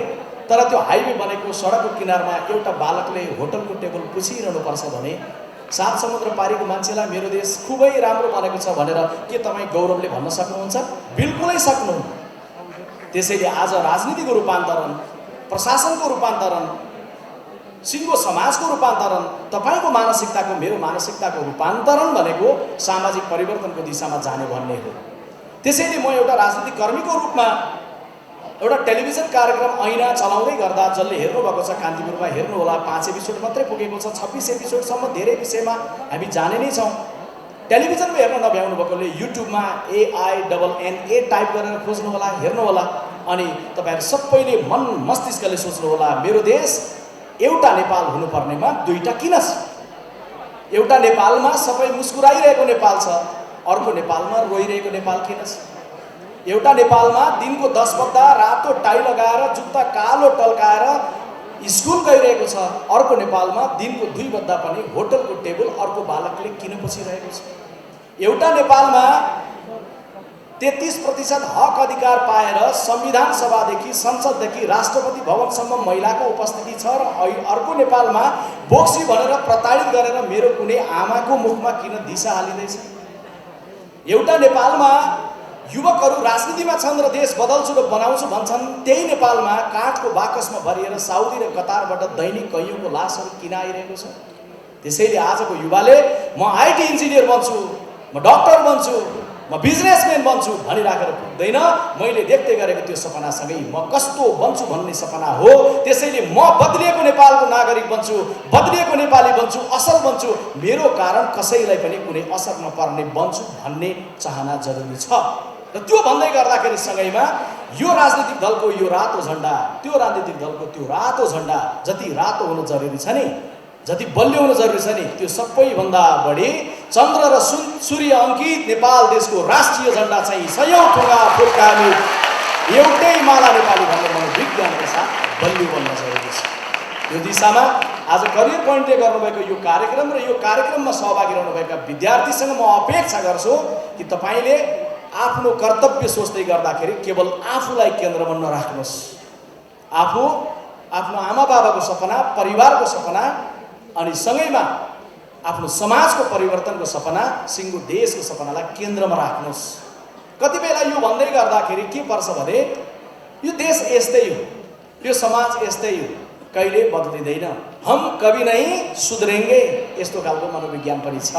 तर त्यो हाइवे बनेको सडकको किनारमा एउटा बालकले होटलको टेबल पुछिरहनु पर्छ भने 7 समुद्र पारीको मान्छेलाई मेरो देश खुबै राम्रो बनेको छ भनेर के तपाईँ गौरवले भन्न सक्नुहुन्छ? बिल्कुलै सक्नुहुन्न। त्यसैले आज राजनीतिको रूपान्तरण, प्रशासनको रूपान्तरण, सिङ्गो समाजको रूपान्तरण, तपाईँको मानसिकताको, मेरो मानसिकताको रूपान्तरण भनेको सामाजिक परिवर्तनको दिशामा जाने भन्ने हो। त्यसैले म एउटा राजनीतिक कर्मीको रूपमा एउटा टेलिभिजन कार्यक्रम ऐना चलाउँदै गर्दा जसले हेर्नुभएको छ कान्तिपुरमा हेर्नुहोला, 5 एपिसोड मात्रै पुगेको छ, 26 एपिसोडसम्म धेरै विषयमा हामी जाने नै छौँ। टेलिभिजनमा हेर्न नभ्याउनु भएकोले युट्युबमा AINNA टाइप गरेर खोज्नुहोला, हेर्नुहोला। अनि तपाईँहरू सबैले मन मस्तिष्कले सोच्नुहोला मेरो देश एउटा नेपाल हुनुपर्नेमा दुईटा किन छ? एउटा नेपालमा सबै मुस्कुराइरहेको नेपाल छ, अर्को नेपालमा रोइरहेको नेपाल किन छ? एउटा नेपालमा दिनको 10 बज्दा रातो टाई लगाएर जुत्ता कालो टल्काएर स्कुल गइरहेको छ, अर्को नेपालमा दिनको 2 बज्दा पनि होटलको टेबल अर्को बालकले किन बसिरहेको छ? एउटा नेपालमा 33% हक अधिकार पाएर संविधान सभादेखि संसददेखि राष्ट्रपति भवनसम्म महिलाको उपस्थिति छ र अर्को नेपालमा बोक्सी भनेर प्रताडित गरेर मेरो कुनै आमाको मुखमा किन दिशा हालिँदैछ? एउटा नेपालमा युवकहरू राजनीतिमा छन् र देश बदल्छु र बनाउँछु भन्छन्, त्यही नेपालमा काठको बाकसमा भरिएर साउदी र कतारबाट दैनिक कैयौँको लासहरू किन आइरहेको छ? त्यसैले आजको युवाले म आइटी इन्जिनियर बन्छु, म डक्टर बन्छु, म बिजनेसम्यान बन्छु भनिराखेर पुग्दैन। मैले देख्दै गरेको त्यो सपनासँगै म कस्तो बन्छु भन्ने सपना हो। त्यसैले म बदलिएको नेपालको नागरिक बन्छु, बदलिएको नेपाली बन्छु, असल बन्छु, मेरो कारण कसैलाई पनि कुनै असर नपर्ने बन्छु भन्ने चाहना जरुरी छ। र त्यो भन्दै गर्दाखेरि सँगैमा यो राजनीतिक दलको यो रातो झन्डा, त्यो राजनीतिक दलको त्यो रातो झन्डा जति रातो हुनु जरुरी छ नि, जति बलियो हुनु जरुरी छ नि, त्यो सबैभन्दा बढी चन्द्र र सूर्य अङ्कित नेपाल देशको राष्ट्रिय झन्डा चाहिँ सयौं ठुङ्गा फुल्कामी एउटै माला नेपाली भन्ने मनोविज्ञानका साथ बलियो बन्न जरुरी छ। यो दिशामा आज करियर पोइन्टले गर्नुभएको यो कार्यक्रम र यो कार्यक्रममा सहभागी रहनुभएका विद्यार्थीसँग म अपेक्षा गर्छु कि तपाईँले आफ्नो कर्तव्य सोच्दै गर्दाखेरि केवल आफूलाई केन्द्रमा नराख्नुहोस्। आफू, आफ्नो आमा बाबाको सपना, परिवारको सपना अनि सँगैमा आफ्नो समाजको परिवर्तनको सपना, सिङ्गो देशको सपनालाई केन्द्रमा राख्नुहोस्। कति बेला यो भन्दै गर्दाखेरि के पर्छ भने यो देश यस्तै हो, यो समाज यस्तै हो, कहिले बदलिँदैन, हम कभी नहीं सुध्रेंगे, यस्तो खालको मनोविज्ञान पनि छ।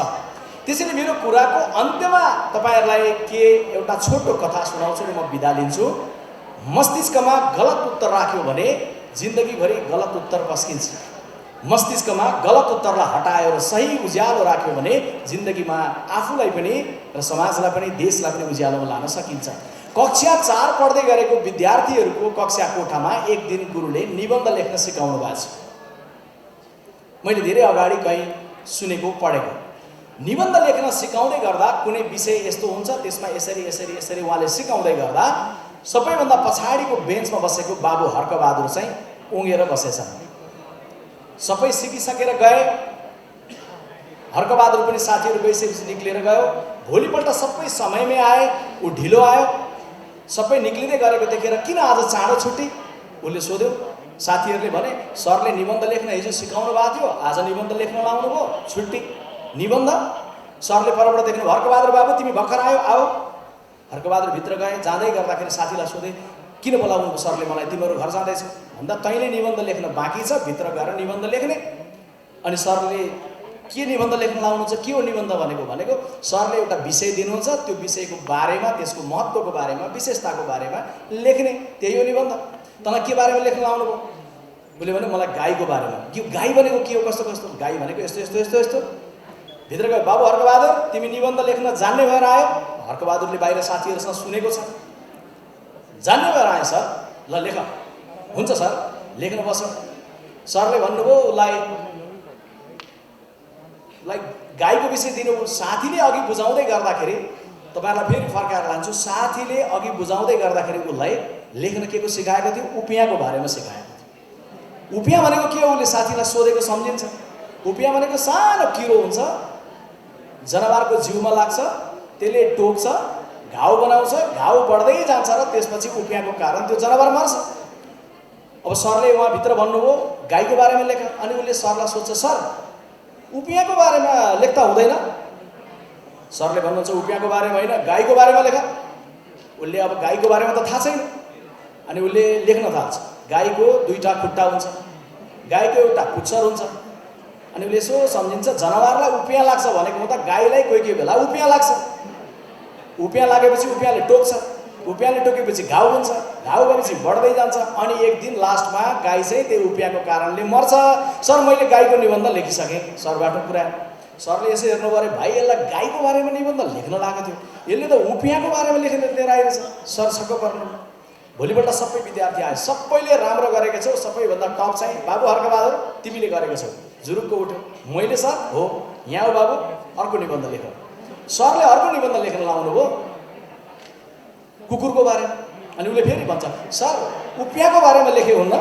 त्यसैले मेरो कुराको अन्त्यमा तपाईँहरूलाई के एउटा छोटो कथा सुनाउँछु र म बिदा लिन्छु। मस्तिष्कमा गलत उत्तर राख्यो भने जिन्दगीभरि गलत उत्तर पस्किन्छ। मस्तिष्कमा गलत उत्तरलाई हटाएर सही उज्यालो राख्यो भने जिन्दगीमा आफूलाई पनि र समाजलाई पनि देशलाई पनि उज्यालोमा लान सकिन्छ। कक्षा 4 पढ्दै गरेको विद्यार्थीहरूको कक्षा कोठामा एक दिन गुरुले निबन्ध लेख्न सिकाउनु भएको छ। मैले धेरै अगाडि कहीँ सुनेको पढेको। निबन्ध लेख्न सिकाउँदै गर्दा कुनै विषय यस्तो हुन्छ, त्यसमा यसरी यसरी यसरी उहाँले सिकाउँदै गर्दा सबैभन्दा पछाडिको बेन्चमा बसेको बाबु हर्कबहादुर चाहिँ उङ्गेर बसेछन्। सबै सिकिसकेर गए, हर्कबहादुर पनि साथीहरू गइसकेपछि निक्लेर गयो। भोलिपल्ट सबै समयमै आए, ऊ ढिलो आयो। सबै निक्लिँदै गरेको देखेर किन आज चाँडो छुट्टी उसले सोध्यो। साथीहरूले भने सरले निबन्ध लेख्न हिजो सिकाउनु भएको थियो, आज निबन्ध लेख्न लाउनु भयो, छुट्टी। निबन्ध सरले परबाट देख्नु, हर्कबहादुर बाबु तिमी भर्खर आयो, आऊ। हर्कबहादुर भित्र गए, जाँदै गर्दाखेरि साथीलाई सोधे किन बोलाउनु सरले मलाई, तिमीहरू घर जाँदैछौ भन्दा तैँले निबन्ध लेख्न बाँकी छ, भित्र गएर निबन्ध लेख्ने। अनि सरले के निबन्ध लेख्न लाउनु छ, के हो निबन्ध भनेको सरले एउटा विषय दिनुहुन्छ, त्यो विषयको बारेमा, त्यसको महत्त्वको बारेमा, विशेषताको बारेमा लेख्ने, त्यही हो निबन्ध। तँलाई के बारेमा लेख्न लाउनु भयो? उसले भने मलाई गाईको बारेमा। यो गाई भनेको के हो, कस्तो कस्तो? गाई भनेको यस्तो यस्तो यस्तो यस्तो। भित्र गयो, बाबु हर्कबहादुर तिमी निबन्ध लेख्न जान्ने भएर आयो? हर्कबहादुरले बाहिर साथीहरूसँग सुनेको छ, जान्ने भएर आएँ सर। ल लेख। हुन्छ सर, लेख्न बस। सरले भन्नुभयो उसलाई गाईको विषय दिनुभयो। साथीले अघि बुझाउँदै गर्दाखेरि, तपाईँहरूलाई फेरि फर्काएर लान्छु, साथीले अघि बुझाउँदै गर्दाखेरि उसलाई लेख्न के को सिकाएको थियो? उपियाँको बारेमा सिकाएको थियो। उपियाँ भनेको के हो उसले साथीलाई सोधेको सम्झिन्छ। उपियाँ भनेको सानो किरो हुन्छ, जनावरको जिउमा लाग्छ, त्यसले टोक्छ, घाउ बनाउँछ, घाउ बढ्दै जान्छ र त्यसपछि उपियाँको कारण त्यो जनावर मर्छ। अब सरले उहाँभित्र भन्नुभयो गाईको बारेमा लेख। अनि उसले सरलाई सोध्छ, सर उपियाँको बारेमा लेख्दा हुँदैन? सरले भन्नुहुन्छ उपियाँको बारेमा होइन, गाईको बारेमा लेख। उसले अब गाईको बारेमा त थाहा छैन। अनि उसले लेख्न थाल्छ। गाईको 2टा खुट्टा हुन्छ, गाईको एउटा पुच्छर हुन्छ। अनि उसले यसो सम्झिन्छ, जनावरलाई उपियाँ लाग्छ भनेको त गाईलाई कोही कोही बेला उपियाँ लाग्छ। उपियाँ लागेपछि उपियाँले टोक्छ, उपियाँले टोकेपछि घाउ हुन्छ, घाउ भएपछि बढ्दै जान्छ। अनि एक दिन लास्टमा गाई चाहिँ त्यो उपियाँको कारणले मर्छ। सर मैले गाईको निबन्ध लेखिसकेँ, सरबाट पुऱ्याएँ। सरले यसो हेर्नु पऱ्यो, भाइ यसलाई गाईको बारेमा निबन्ध लेख्न लागेको थियो, यसले त उपियाँको बारेमा लेखेर लिएर आइरहेछ। सर छक्क पर्नु। भोलिपल्ट सबै विद्यार्थी आए, सबैले राम्रो गरेको छौ, सबैभन्दा टप चाहिँ बाबु हर्कबहादुर तिमीले गरेको छौ। जुरुक्क उठ्यो। मैले सर हो, यहाँ हो बाबु, अर्को निबन्ध लेख। सरले अर्को निबन्ध लेख्न लाउनु भयो कुकुरको बारेमा। अनि उसले फेरि भन्छ सर उपियाँको बारेमा लेखे हुन्न।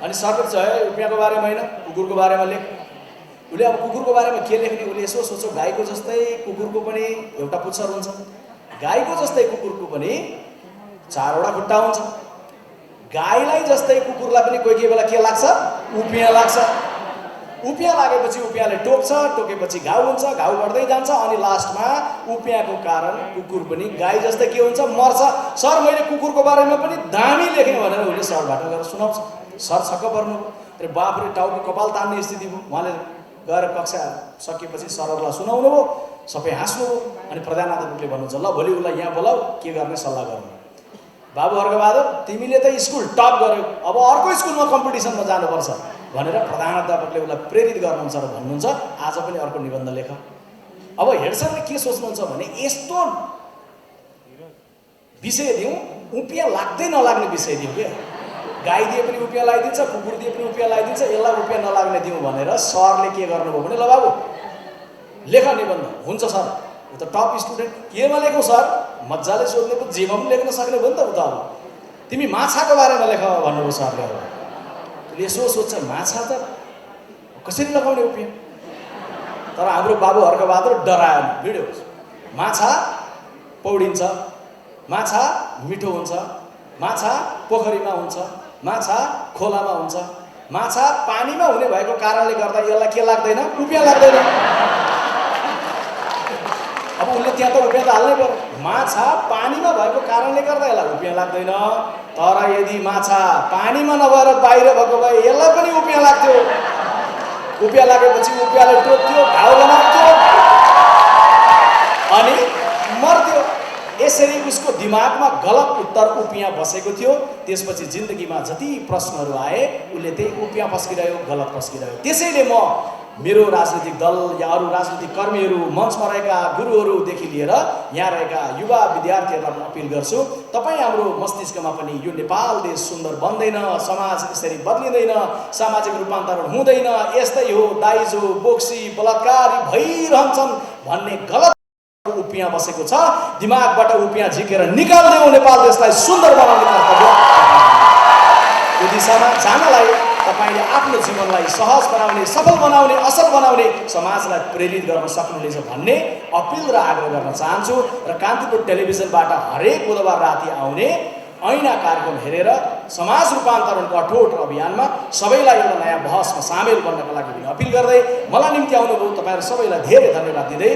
अनि सरले चाहिँ उपियाँको बारेमा होइन कुकुरको बारेमा लेख। उसले अब कुकुरको बारेमा के लेख्ने, उसले यसो सोच्यो गाईको जस्तै कुकुरको पनि एउटा पुच्छर हुन्छ, गाईको जस्तै कुकुरको पनि 4वटा खुट्टा हुन्छ, गाईलाई जस्तै कुकुरलाई पनि कोही कोही बेला के लाग्छ, उपियाँ लाग्छ। उपियाँ लागेपछि उपियाँले टोक्छ, टोकेपछि घाउ हुन्छ, घाउ बढ्दै जान्छ, अनि लास्टमा उपियाँको कारण कुकुर पनि गाई जस्तै के हुन्छ, मर्छ। सर मैले कुकुरको बारेमा पनि दामी लेखेँ भनेर उसले सरबाट गएर सुनाउँछ। सर छक्क पर्नु, अरे बाफरे टाउको कपाल तान्ने स्थिति भयो। उहाँले गएर कक्षा सकिएपछि सरहरूलाई सुनाउनु भयो, सबै हाँस्नु भयो। अनि प्रधानाध्यापकले भन्नुहुन्छ ल भोलि उसलाई यहाँ बोलाऊ, के गर्ने सल्लाह गर्नु। बाबु हर्कबहादुर तिमीले त स्कुल टप गर्यौ, अब अर्को स्कुलमा कम्पिटिसनमा जानुपर्छ भनेर प्रधानाध्यापकले उसलाई प्रेरित गर्नुहुन्छ र भन्नुहुन्छ आज पनि अर्को निबन्ध लेख। अब हेड सरले के सोच्नुहुन्छ भने यस्तो विषय दिउँ, उपियाँ लाग्दै नलाग्ने विषय दिउँ क्या। गाई दिए पनि उपियाँ लगाइदिन्छ, कुकुर दिए पनि उपियाँ लगाइदिन्छ, यसलाई उपियाँ नलाग्ने दिउँ भनेर सरले के गर्नुभयो भने ल बाबु लेख निबन्ध। हुन्छ सर, ऊ त टप स्टुडेन्ट, केमा लेखौँ सर? मजाले सोध्ने पो जेमा पनि लेख्न सक्ने भयो नि त ऊ त। अब तिमी माछाको बारेमा लेख भन्नुभयो सरले। अब यसो सोध्छ माछा त कसरी लगाउने उपियाँ? तर हाम्रो बाबु हर्कबहादुर डराएन, भिड्यो। माछा पौडिन्छ, माछा मिठो हुन्छ, माछा पोखरीमा हुन्छ, माछा खोलामा हुन्छ, माछा पानीमा हुने भएको कारणले गर्दा यसलाई के लाग्दैन, उपियाँ लाग्दैन। अब उसले त्यहाँ त उपियाँ त हाल्नै पर्यो। माछा पानीमा भएको कारणले गर्दा यसलाई उपियाँ लाग्दैन, तर यदि माछा पानीमा नभएर बाहिर भएको भए यसलाई पनि उपियाँ लाग्थ्यो। उपियाँ लागेपछि उपियाँले टोक्थ्यो, घाउ बनाउँथ्यो अनि मर्थ्यो। यसरी उसको दिमागमा गलत उत्तर उपियाँ बसेको थियो। त्यसपछि जिन्दगीमा जति प्रश्नहरू आए उसले त्यही उपियाँ पस्किरह्यो, गलत पस्किरह्यो। त्यसैले म मेरो राजनीतिक दल या अरू राजनीतिक कर्मीहरू, मञ्चमा रहेका गुरुहरूदेखि लिएर यहाँ रहेका युवा विद्यार्थीहरूलाई म अपिल गर्छु, तपाईँ हाम्रो मस्तिष्कमा पनि यो नेपाल देश सुन्दर बन्दैन, समाज यसरी बदलिँदैन, सामाजिक रूपान्तरण हुँदैन, यस्तै हो, दाइजो बोक्सी बलात्कार भइरहन्छन् भन्ने गलत उपियाँ बसेको छ। दिमागबाट उपियाँ झिकेर निकाल्दै नेपाल देशलाई सुन्दर बनाउने कर्तव्य। यो दिशामा जानलाई तपाईँले आफ्नो जीवनलाई सहज बनाउने, सफल बनाउने, असल बनाउने, समाजलाई प्रेरित गर्न सक्नुहुनेछ भन्ने अपिल र आग्रह गर्न चाहन्छु। र कान्तिपुर टेलिभिजनबाट हरेक बुधबार राति आउने ऐना कार्यक्रम हेरेर समाज रूपान्तरणको अठोट अभियानमा सबैलाई एउटा नयाँ बहसमा सामेल गर्नका लागि पनि अपिल गर्दै मलाई निम्ति आउनुभयो तपाईँहरू सबैलाई धेरै धन्यवाद दिँदै